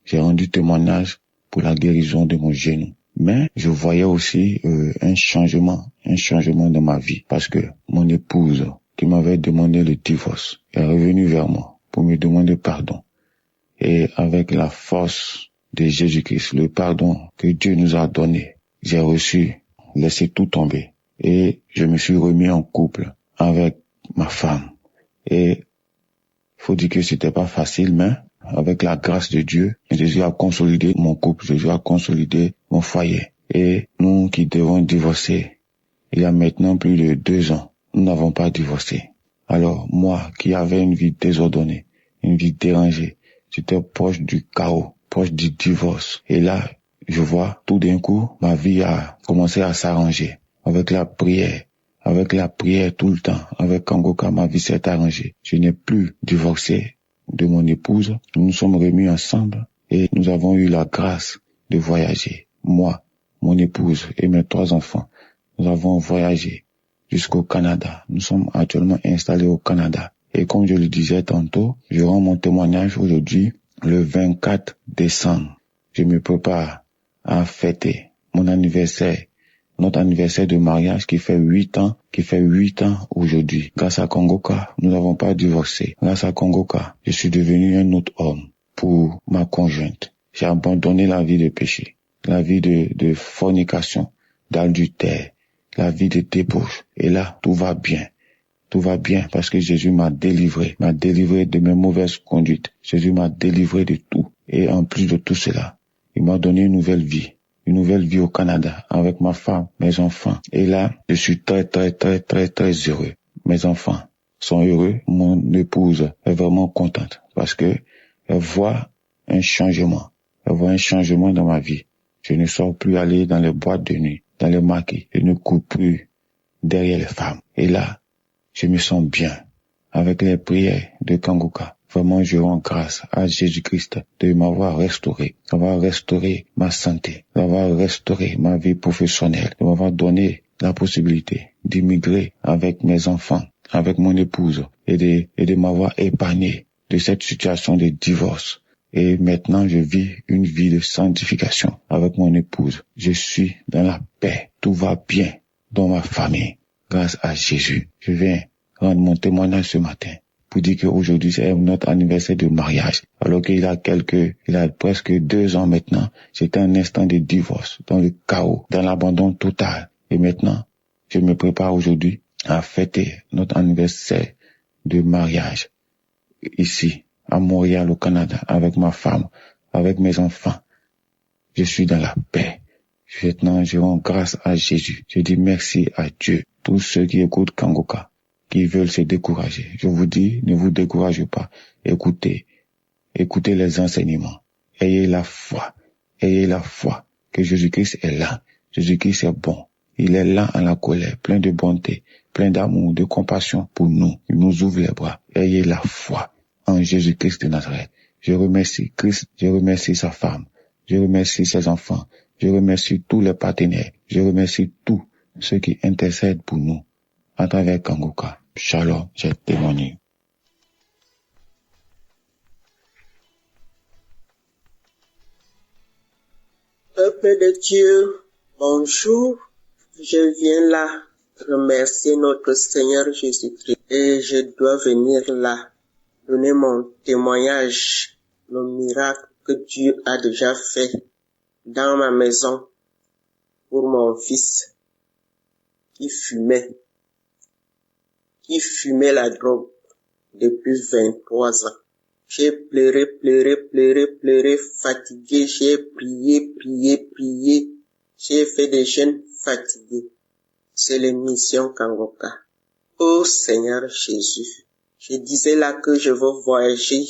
témoignage pour la guérison de mon genou. Mais je voyais aussi un changement dans ma vie, parce que mon épouse qui m'avait demandé le divorce est revenue vers moi pour me demander pardon. Et avec la force de Jésus-Christ, le pardon que Dieu nous a donné, j'ai laissé tout tomber et je me suis remis en couple avec ma femme. Et faut dire que c'était pas facile, mais avec la grâce de Dieu, Jésus a consolidé mon couple, Jésus a consolidé mon foyer. Et nous qui devons divorcer, il y a maintenant plus de 2 ans, nous n'avons pas divorcé. Alors moi qui avais une vie désordonnée, une vie dérangée, j'étais proche du chaos, proche du divorce. Et là, je vois tout d'un coup, ma vie a commencé à s'arranger avec la prière. Avec la prière tout le temps, avec Kangoka, ma vie s'est arrangée. Je n'ai plus divorcé de mon épouse. Nous nous sommes remis ensemble et nous avons eu la grâce de voyager. Moi, mon épouse et mes 3 enfants, nous avons voyagé jusqu'au Canada. Nous sommes actuellement installés au Canada. Et comme je le disais tantôt, je rends mon témoignage aujourd'hui, le 24 décembre. Je me prépare à fêter mon anniversaire. Notre anniversaire de mariage qui fait 8 ans aujourd'hui. Grâce à Kangoka, nous n'avons pas divorcé. Grâce à Kangoka, je suis devenu un autre homme pour ma conjointe. J'ai abandonné la vie de péché, la vie de fornication, d'adultère, la vie de débauche. Et là, tout va bien. Tout va bien parce que Jésus m'a délivré de mes mauvaises conduites. Jésus m'a délivré de tout. Et en plus de tout cela, il m'a donné une nouvelle vie au Canada avec ma femme, mes enfants. Et là, je suis très heureux. Mes enfants sont heureux. Mon épouse est vraiment contente parce que elle voit un changement. Elle voit un changement dans ma vie. Je ne sors plus aller dans les boîtes de nuit, dans les maquis. Je ne cours plus derrière les femmes. Et là, je me sens bien avec les prières de Kangoka. Vraiment, je rends grâce à Jésus-Christ de m'avoir restauré, d'avoir restauré ma santé, d'avoir restauré ma vie professionnelle, de m'avoir donné la possibilité d'immigrer avec mes enfants, avec mon épouse et de m'avoir épargné de cette situation de divorce. Et maintenant, je vis une vie de sanctification avec mon épouse. Je suis dans la paix. Tout va bien dans ma famille. Grâce à Jésus. Je viens rendre mon témoignage ce matin pour dire qu'aujourd'hui, c'est notre anniversaire de mariage. Alors qu'il a presque 2 ans maintenant, j'étais un instant de divorce, dans le chaos, dans l'abandon total. Et maintenant, je me prépare aujourd'hui à fêter notre anniversaire de mariage ici, à Montréal, au Canada, avec ma femme, avec mes enfants. Je suis dans la paix. Maintenant, je rends grâce à Jésus. Je dis merci à Dieu. Tous ceux qui écoutent Kangoka, qui veulent se décourager, je vous dis, ne vous découragez pas. Écoutez les enseignements. Ayez la foi que Jésus-Christ est là. Jésus-Christ est bon. Il est là en la colère, plein de bonté, plein d'amour, de compassion pour nous. Il nous ouvre les bras. Ayez la foi en Jésus-Christ de Nazareth. Je remercie Christ, je remercie sa femme, je remercie ses enfants, je remercie tous les partenaires, je remercie tous ceux qui intercèdent pour nous à travers Kangoka. Shalom, j'ai témoigné. Peuple de Dieu, bonjour. Je viens là remercier notre Seigneur Jésus-Christ et je dois venir là donner mon témoignage, le miracle que Dieu a déjà fait dans ma maison pour mon fils qui fumait la drogue depuis 23 ans. J'ai pleuré, fatigué, j'ai prié, j'ai fait des jeûnes fatigués. C'est l'émission Kangoka. Ô Seigneur Jésus, je disais là que je veux voyager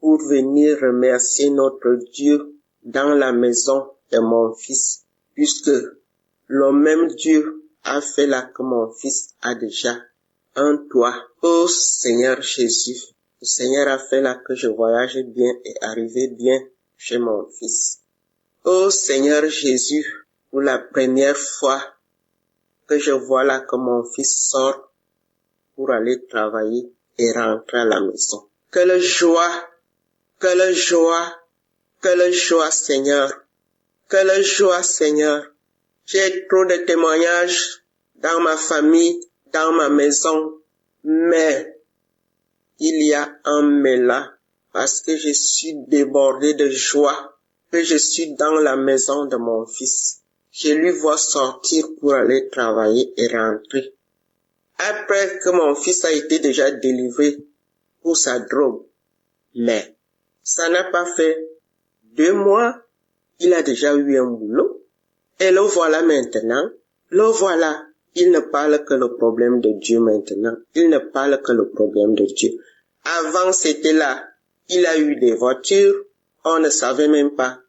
pour venir remercier notre Dieu dans la maison de mon fils, puisque le même Dieu a fait là que mon fils a déjà un toit. Ô Seigneur Jésus, le Seigneur a fait là que je voyage bien et arrive bien chez mon fils. Ô Seigneur Jésus, pour la première fois que je vois là que mon fils sort pour aller travailler et rentrer à la maison. Quelle joie, Seigneur. Quelle joie, Seigneur. J'ai trop de témoignages dans ma famille, dans ma maison, mais il y a un mais là, parce que je suis débordé de joie, que je suis dans la maison de mon fils. Je lui vois sortir pour aller travailler et rentrer. Après que mon fils a été déjà délivré pour sa drogue. Mais ça n'a pas fait 2 mois, il a déjà eu un boulot. Et le voilà maintenant, il ne parle que le problème de Dieu maintenant. Il ne parle que le problème de Dieu. Avant c'était là, il a eu des voitures, on ne savait même pas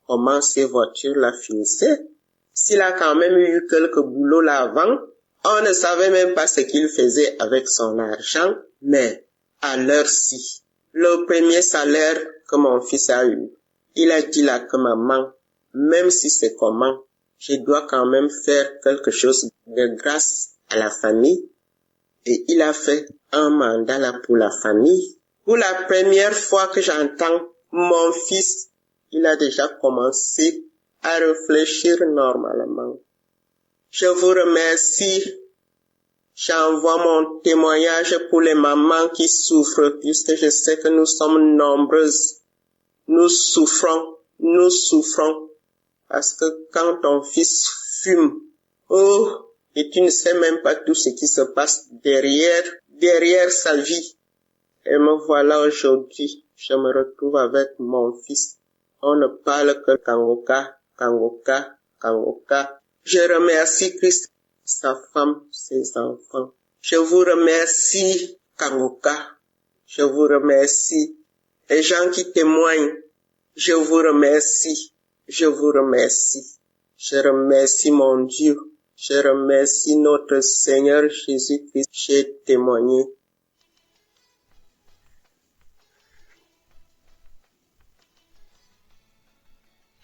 comment ces voitures-là finissaient. S'il a quand même eu quelques boulots là avant, on ne savait même pas ce qu'il faisait avec son argent, mais à l'heure-ci, le premier salaire que mon fils a eu, il a dit là que maman, même si c'est comment, je dois quand même faire quelque chose de grâce à la famille. Et il a fait un mandat là pour la famille. Pour la première fois que j'entends mon fils, il a déjà commencé à réfléchir normalement. Je vous remercie. J'envoie mon témoignage pour les mamans qui souffrent, puisque je sais que nous sommes nombreuses. Nous souffrons, parce que quand ton fils fume, et tu ne sais même pas tout ce qui se passe derrière sa vie. Et me voilà aujourd'hui, je me retrouve avec mon fils. On ne parle que Kangoka. Je remercie Christ, sa femme, ses enfants. Je vous remercie, Kangoka. Je vous remercie. Les gens qui témoignent, je vous remercie. Je remercie mon Dieu. Je remercie notre Seigneur Jésus-Christ. J'ai témoigné.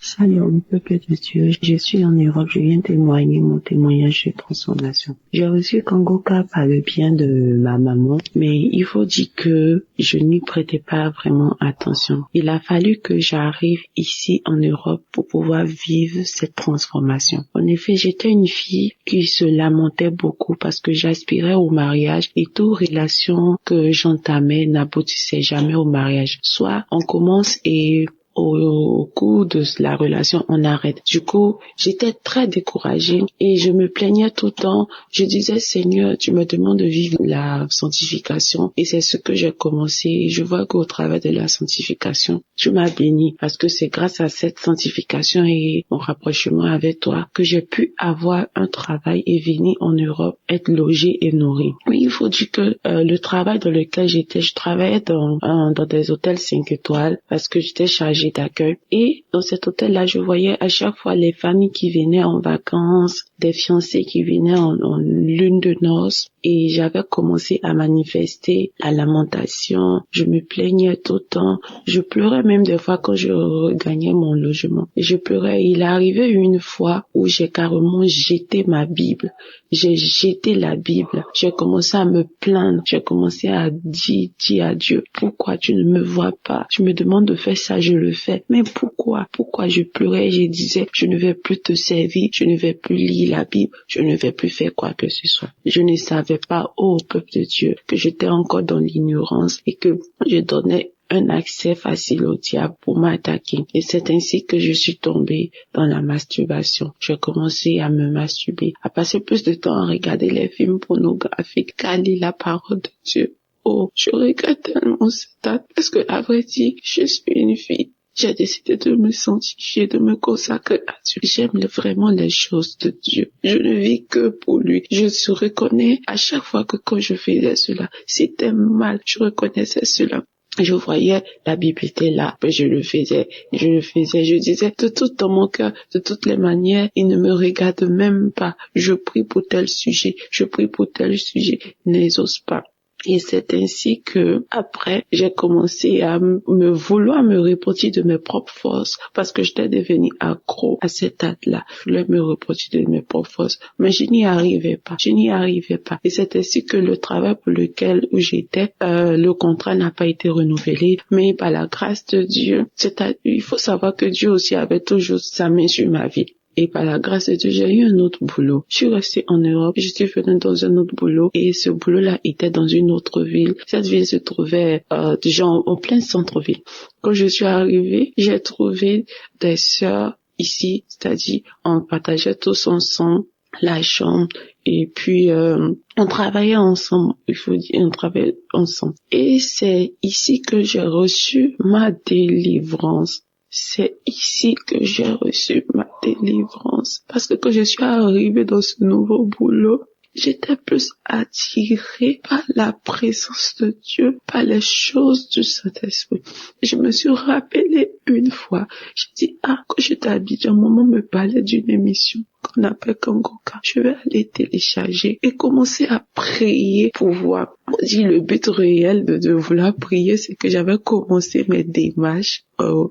Salut, peuple de Dieu. Je suis en Europe. Je viens témoigner mon témoignage de transformation. J'ai reçu Kangoka par le bien de ma maman, mais il faut dire que je n'y prêtais pas vraiment attention. Il a fallu que j'arrive ici en Europe pour pouvoir vivre cette transformation. En effet, j'étais une fille qui se lamentait beaucoup parce que j'aspirais au mariage et toute relation que j'entamais n'aboutissait jamais au mariage. Soit on commence et au cours de la relation, on arrête. Du coup, j'étais très découragée et je me plaignais tout le temps. Je disais, Seigneur, tu me demandes de vivre la sanctification et c'est ce que j'ai commencé. Je vois qu'au travers de la sanctification, tu m'as béni parce que c'est grâce à cette sanctification et mon rapprochement avec toi que j'ai pu avoir un travail et venir en Europe, être logée et nourrie. Oui, il faut dire que le travail dans lequel j'étais, je travaillais dans des hôtels 5 étoiles parce que j'étais chargée d'accueil. Et dans cet hôtel-là, je voyais à chaque fois les familles qui venaient en vacances, des fiancés qui venaient en lune de noces. Et j'avais commencé à manifester la lamentation. Je me plaignais tout le temps. Je pleurais même des fois quand je regagnais mon logement. Et je pleurais. Il est arrivé une fois où j'ai carrément jeté ma Bible. J'ai jeté la Bible. J'ai commencé à me plaindre. J'ai commencé à dire à Dieu, pourquoi tu ne me vois pas? Tu me demandes de faire ça, je le fais. Mais pourquoi? Pourquoi je pleurais? Je disais, je ne vais plus te servir. Je ne vais plus lire la Bible. Je ne vais plus faire quoi que ce soit. Je ne savais pas, ô peuple de Dieu, que j'étais encore dans l'ignorance et que je donnais un accès facile au diable pour m'attaquer. Et c'est ainsi que je suis tombée dans la masturbation. J'ai commencé à me masturber, à passer plus de temps à regarder les films pornographiques qu'à lire la parole de Dieu. Oh, je regrette tellement cette date parce que, à vrai dire, je suis une fille. J'ai décidé de me sanctifier, de me consacrer à Dieu. J'aime vraiment les choses de Dieu. Je ne vis que pour lui. Je se reconnais à chaque fois que quand je faisais cela, c'était mal. Je reconnaissais cela. Je voyais, la Bible était là, mais je le faisais, je disais, de tout dans mon cœur, de toutes les manières, il ne me regarde même pas. Je prie pour tel sujet, n'exauce pas. Et c'est ainsi que, après, j'ai commencé à vouloir me repentir de mes propres forces, parce que j'étais devenue accro à cet acte-là. Je voulais me repentir de mes propres forces, mais je n'y arrivais pas. Et c'est ainsi que le travail pour lequel j'étais, le contrat n'a pas été renouvelé, mais par la grâce de Dieu, il faut savoir que Dieu aussi avait toujours sa main sur ma vie. Et par la grâce de Dieu, j'ai eu un autre boulot. Je suis restée en Europe, je suis venue dans un autre boulot et ce boulot-là était dans une autre ville. Cette ville se trouvait déjà en plein centre-ville. Quand je suis arrivée, j'ai trouvé des sœurs ici, c'est-à-dire on partageait tous ensemble la chambre et puis on travaillait ensemble, on travaillait ensemble. Et c'est ici que j'ai reçu ma délivrance. C'est ici que j'ai reçu ma délivrance. Parce que quand je suis arrivée dans ce nouveau boulot, j'étais plus attirée par la présence de Dieu, par les choses du Saint-Esprit. Je me suis rappelée une fois, j'ai dit, quand j'étais à Abidjan, maman me parlait d'une émission qu'on appelle Kangoka. Je vais aller télécharger et commencer à prier pour voir. On dit le but réel de vouloir prier, c'est que j'avais commencé mes démarches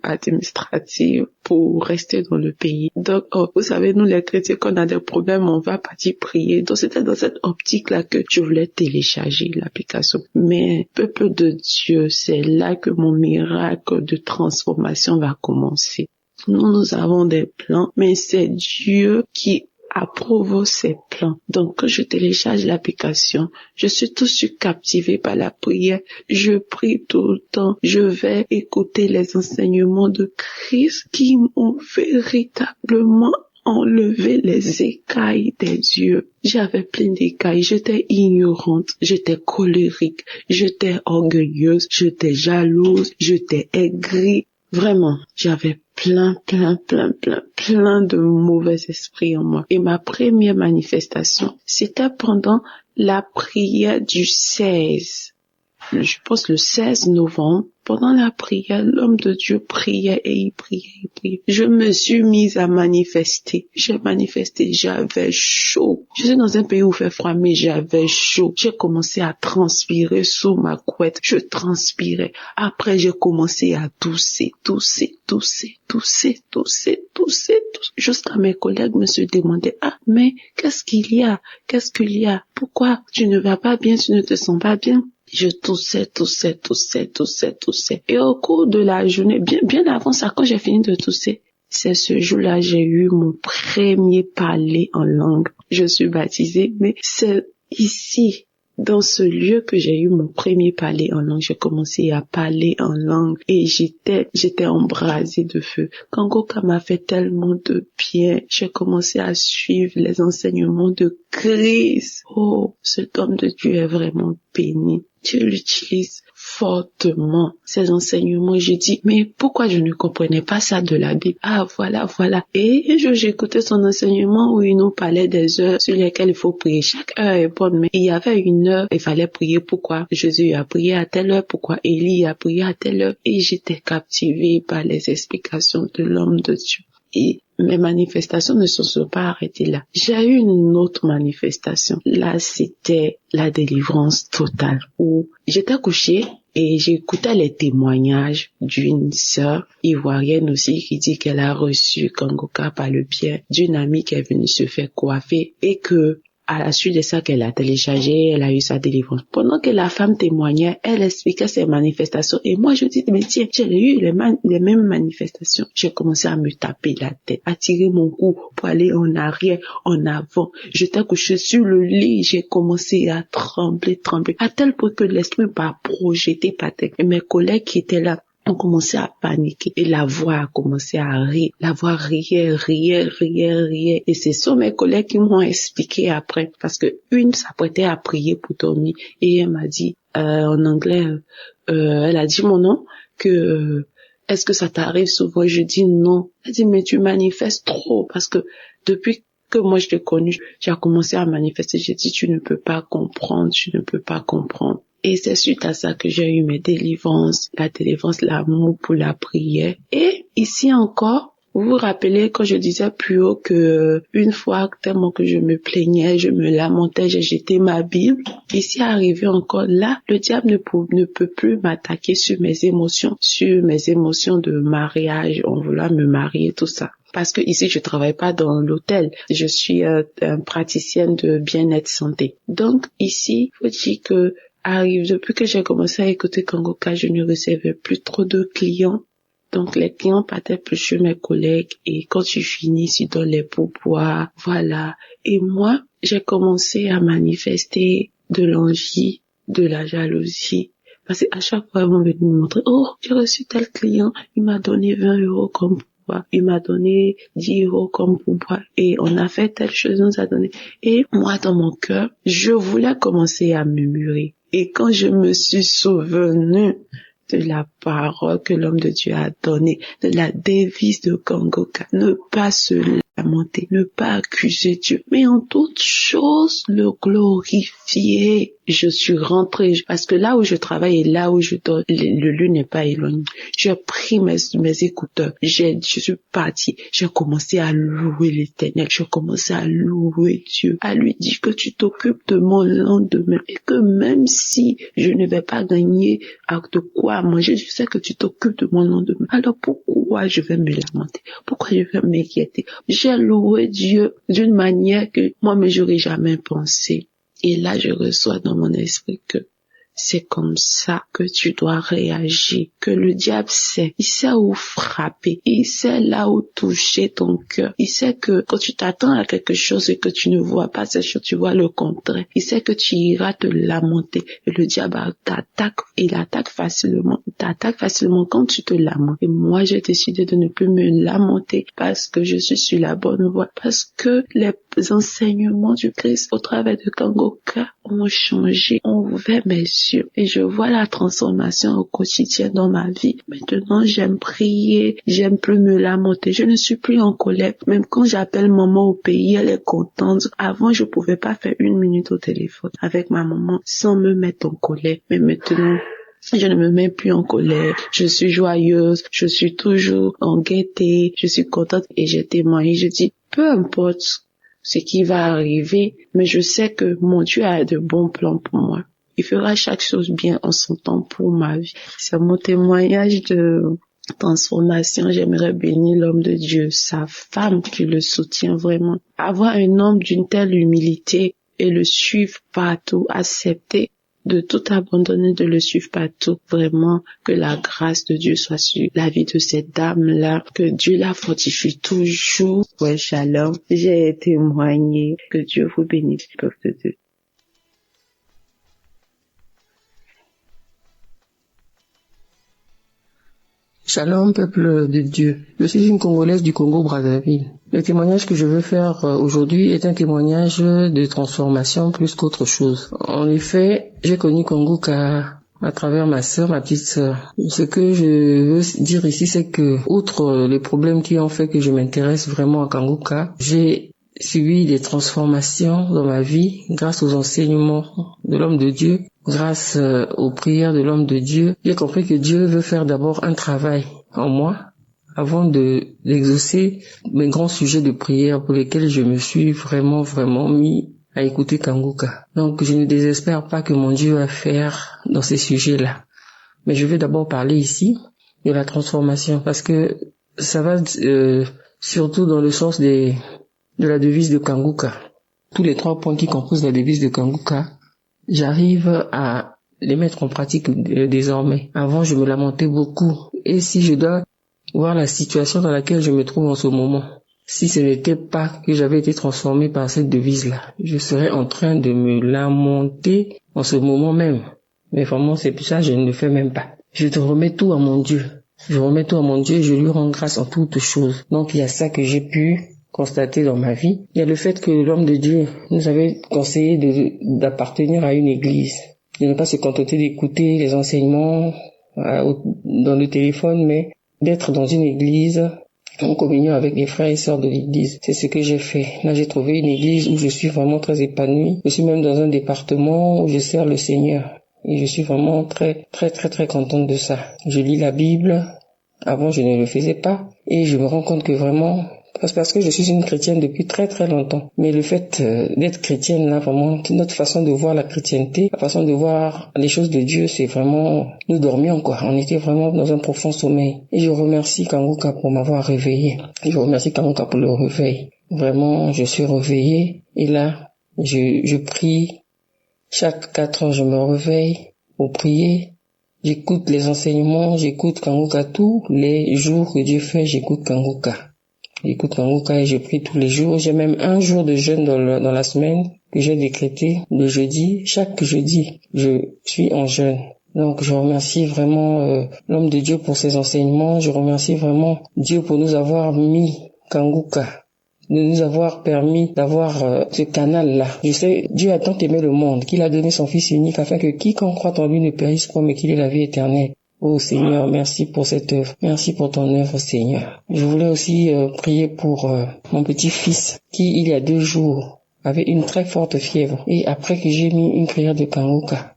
administratives pour rester dans le pays. Donc, vous savez, nous les chrétiens, quand on a des problèmes, on va partir prier. Donc, c'était dans cette optique-là que je voulais télécharger l'application. Mais, peuple de Dieu, c'est là que mon miracle de transformation va commencer. Nous avons des plans, mais c'est Dieu qui approuve ces plans. Donc, quand je télécharge l'application, je suis tout de suite captivée par la prière. Je prie tout le temps. Je vais écouter les enseignements de Christ qui m'ont véritablement enlevé les écailles des yeux. J'avais plein d'écailles. J'étais ignorante. J'étais colérique. J'étais orgueilleuse. J'étais jalouse. J'étais aigrie. Vraiment, j'avais plein de mauvais esprits en moi. Et ma première manifestation, c'était pendant la prière du 16. Je pense le 16 novembre Pendant la prière, l'homme de Dieu priait et il priait. Je me suis mise à manifester. J'ai manifesté, j'avais chaud. Je suis dans un pays où il fait froid, mais j'avais chaud. J'ai commencé à transpirer sous ma couette. Je transpirais. Après, j'ai commencé à tousser. Jusqu'à mes collègues me se demandaient, mais qu'est-ce qu'il y a? Pourquoi tu ne vas pas bien, tu ne te sens pas bien? Je toussais. Et au cours de la journée, bien avant ça, quand j'ai fini de tousser, c'est ce jour-là, j'ai eu mon premier parler en langue. Je suis baptisée, mais c'est ici, dans ce lieu que j'ai eu mon premier parler en langue. J'ai commencé à parler en langue et j'étais embrasée de feu. Kangoka m'a fait tellement de bien. J'ai commencé à suivre les enseignements de Christ. Oh, cet homme de Dieu est vraiment béni. Dieu l'utilise fortement, ces enseignements. Je dis, mais pourquoi je ne comprenais pas ça de la Bible? Ah, voilà. Et j'écoutais son enseignement où il nous parlait des heures sur lesquelles il faut prier. Chaque heure est bonne, mais il y avait une heure, il fallait prier. Pourquoi Jésus a prié à telle heure? Pourquoi Élie a prié à telle heure? Et j'étais captivée par les explications de l'homme de Dieu. Et mes manifestations ne se sont pas arrêtées là. J'ai eu une autre manifestation. Là, c'était la délivrance totale où j'étais couchée et j'écoutais les témoignages d'une sœur ivoirienne aussi qui dit qu'elle a reçu Kangoka par le biais d'une amie qui est venue se faire coiffer et que à la suite de ça qu'elle a téléchargé, elle a eu sa délivrance. Pendant que la femme témoignait, elle expliquait ses manifestations. Et moi, je dis, mais tiens, j'ai eu les mêmes manifestations. J'ai commencé à me taper la tête, à tirer mon cou pour aller en arrière, en avant. J'étais couchée sur le lit, j'ai commencé à trembler, à tel point que l'esprit m'a projeté par terre. Et mes collègues qui étaient là, on commençait à paniquer et la voix a commencé à rire. La voix riait. Et ce sont mes collègues qui m'ont expliqué après parce que une s'apprêtait à prier pour dormir et elle m'a dit en anglais, elle a dit mon nom que est-ce que ça t'arrive souvent? Je dis non. Elle dit mais tu manifestes trop parce que depuis que moi je t'ai connu, j'ai commencé à manifester. J'ai dit tu ne peux pas comprendre. Et c'est suite à ça que j'ai eu mes délivrances, la délivrance, l'amour pour la prière. Et ici encore, vous vous rappelez quand je disais plus haut que une fois tellement que je me plaignais, je me lamentais, j'ai jeté ma Bible. Ici arrivé encore là, le diable ne peut plus m'attaquer sur mes émotions de mariage, on voulait me marier, tout ça. Parce que ici, je travaille pas dans l'hôtel. Je suis praticienne de bien-être santé. Donc ici, faut dire que depuis que j'ai commencé à écouter Kangoka, je ne recevais plus trop de clients. Donc, les clients partaient plus chez mes collègues et quand tu finis, tu donnes les pourboires. Voilà. Et moi, j'ai commencé à manifester de l'envie, de la jalousie. Parce qu'à chaque fois, ils vont venir me montrer, oh, j'ai reçu tel client, il m'a donné 20 € comme pourboire. Il m'a donné 10 € comme pourboire. Et on a fait telle chose, on nous a donné. Et moi, dans mon cœur, je voulais commencer à murmurer. Et quand je me suis souvenue de la parole que l'homme de Dieu a donnée, de la devise de Kangoka, ne pas se lamenter, ne pas accuser Dieu, mais en toute chose le glorifier. Je suis rentrée, parce que là où je travaille et là où je dors, le lieu n'est pas éloigné. J'ai pris mes écouteurs, je suis partie, j'ai commencé à louer l'Éternel, j'ai commencé à louer Dieu, à lui dire que tu t'occupes de mon lendemain et que même si je ne vais pas gagner de quoi manger, je sais que tu t'occupes de mon lendemain. Alors pourquoi je vais me lamenter? Pourquoi je vais m'inquiéter? J'ai loué Dieu d'une manière que moi-même j'aurais jamais pensé. Et là, je reçois dans mon esprit que c'est comme ça que tu dois réagir, que le diable sait. Il sait où frapper, il sait là où toucher ton cœur. Il sait que quand tu t'attends à quelque chose et que tu ne vois pas cette chose, tu vois le contraire. Il sait que tu iras te lamenter et le diable t'attaque. Il attaque facilement. Il t'attaque facilement quand tu te lamentes. Et moi, j'ai décidé de ne plus me lamenter parce que je suis sur la bonne voie. Parce que les enseignements du Christ au travers de Kangoka ont changé, ont ouvert mes yeux et je vois la transformation au quotidien dans ma vie. Maintenant, j'aime prier, j'aime plus me lamenter, je ne suis plus en colère. Même quand j'appelle maman au pays, elle est contente. Avant, je pouvais pas faire 1 minute au téléphone avec ma maman sans me mettre en colère. Mais maintenant, Je ne me mets plus en colère, je suis joyeuse, je suis toujours en gaieté, je suis contente et j'ai témoigné, je dis, peu importe ce qui va arriver, mais je sais que mon Dieu a de bons plans pour moi. Il fera chaque chose bien en son temps pour ma vie. C'est mon témoignage de transformation. J'aimerais bénir l'homme de Dieu, sa femme qui le soutient vraiment. Avoir un homme d'une telle humilité et le suivre partout, accepter de tout abandonner, de le suivre partout. Vraiment, que la grâce de Dieu soit sur la vie de cette dame-là, que Dieu la fortifie toujours. Ouais, shalom. J'ai témoigné. Que Dieu vous bénisse, peuple de Dieu. Shalom, peuple de Dieu. Je suis une Congolaise du Congo-Brazzaville. Le témoignage que je veux faire aujourd'hui est un témoignage de transformation plus qu'autre chose. En effet, j'ai connu Kanguka à travers ma sœur, ma petite sœur. Ce que je veux dire ici, c'est que, outre les problèmes qui ont fait que je m'intéresse vraiment à Kanguka, j'ai subi des transformations dans ma vie grâce aux enseignements de l'homme de Dieu, grâce aux prières de l'homme de Dieu. J'ai compris que Dieu veut faire d'abord un travail en moi avant d'exaucer mes grands sujets de prière pour lesquels je me suis vraiment mis à écouter Kanguka. Donc je ne désespère pas que mon Dieu va faire dans ces sujets-là. Mais je vais d'abord parler ici de la transformation parce que ça va surtout dans le sens de la devise de Kanguka. Tous les 3 points qui composent la devise de Kanguka, j'arrive à les mettre en pratique désormais. Avant, je me lamentais beaucoup. Et si je dois voir la situation dans laquelle je me trouve en ce moment, si ce n'était pas que j'avais été transformé par cette devise-là, je serais en train de me lamenter en ce moment même. Mais vraiment, c'est pour ça que je ne le fais même pas. Je te remets tout à mon Dieu. Je remets tout à mon Dieu et je lui rends grâce en toutes choses. Donc, il y a ça que j'ai pu constaté dans ma vie. Il y a le fait que l'homme de Dieu nous avait conseillé d'appartenir à une église, de ne pas se contenter d'écouter les enseignements dans le téléphone, mais d'être dans une église en communion avec les frères et sœurs de l'église. C'est ce que j'ai fait. Là, j'ai trouvé une église où je suis vraiment très épanouie. Je suis même dans un département où je sers le Seigneur. Et je suis vraiment très contente de ça. Je lis la Bible. Avant, je ne le faisais pas. Et je me rends compte que vraiment, parce que je suis une chrétienne depuis très longtemps. Mais le fait d'être chrétienne, là, vraiment, notre façon de voir la chrétienté, la façon de voir les choses de Dieu, c'est vraiment, nous dormions, quoi. On était vraiment dans un profond sommeil. Et je remercie Kanguka pour m'avoir réveillé. Je remercie Kanguka pour le réveil. Vraiment, je suis réveillé. Et là, je prie. Chaque 4 heures, je me réveille pour prier. J'écoute les enseignements, j'écoute Kanguka tous les jours que Dieu fait, j'écoute Kanguka. J'écoute Kanguka et je prie tous les jours. J'ai même un jour de jeûne dans la semaine que j'ai décrété, le jeudi. Chaque jeudi, je suis en jeûne. Donc je remercie vraiment l'homme de Dieu pour ses enseignements. Je remercie vraiment Dieu pour nous avoir mis Kanguka, de nous avoir permis d'avoir ce canal-là. Je sais, Dieu a tant aimé le monde qu'il a donné son Fils unique afin que quiconque croit en lui ne périsse pas mais qu'il ait la vie éternelle. Oh Seigneur, merci pour cette œuvre. Merci pour ton œuvre, Seigneur. Je voulais aussi prier pour mon petit-fils qui, il y a 2 jours, avait une très forte fièvre. Et après que j'ai mis une prière de Kanguka,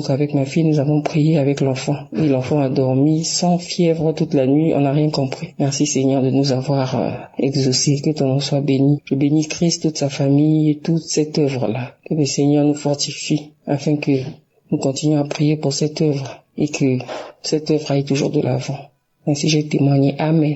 avec ma fille, nous avons prié avec l'enfant. Et l'enfant a dormi sans fièvre toute la nuit, on n'a rien compris. Merci Seigneur de nous avoir exaucés, que ton nom soit béni. Je bénis Christ, toute sa famille et toute cette œuvre-là. Que le Seigneur nous fortifie afin que nous continuions à prier pour cette œuvre et que cette œuvre aille toujours de l'avant. Ainsi j'ai témoigné. Amen.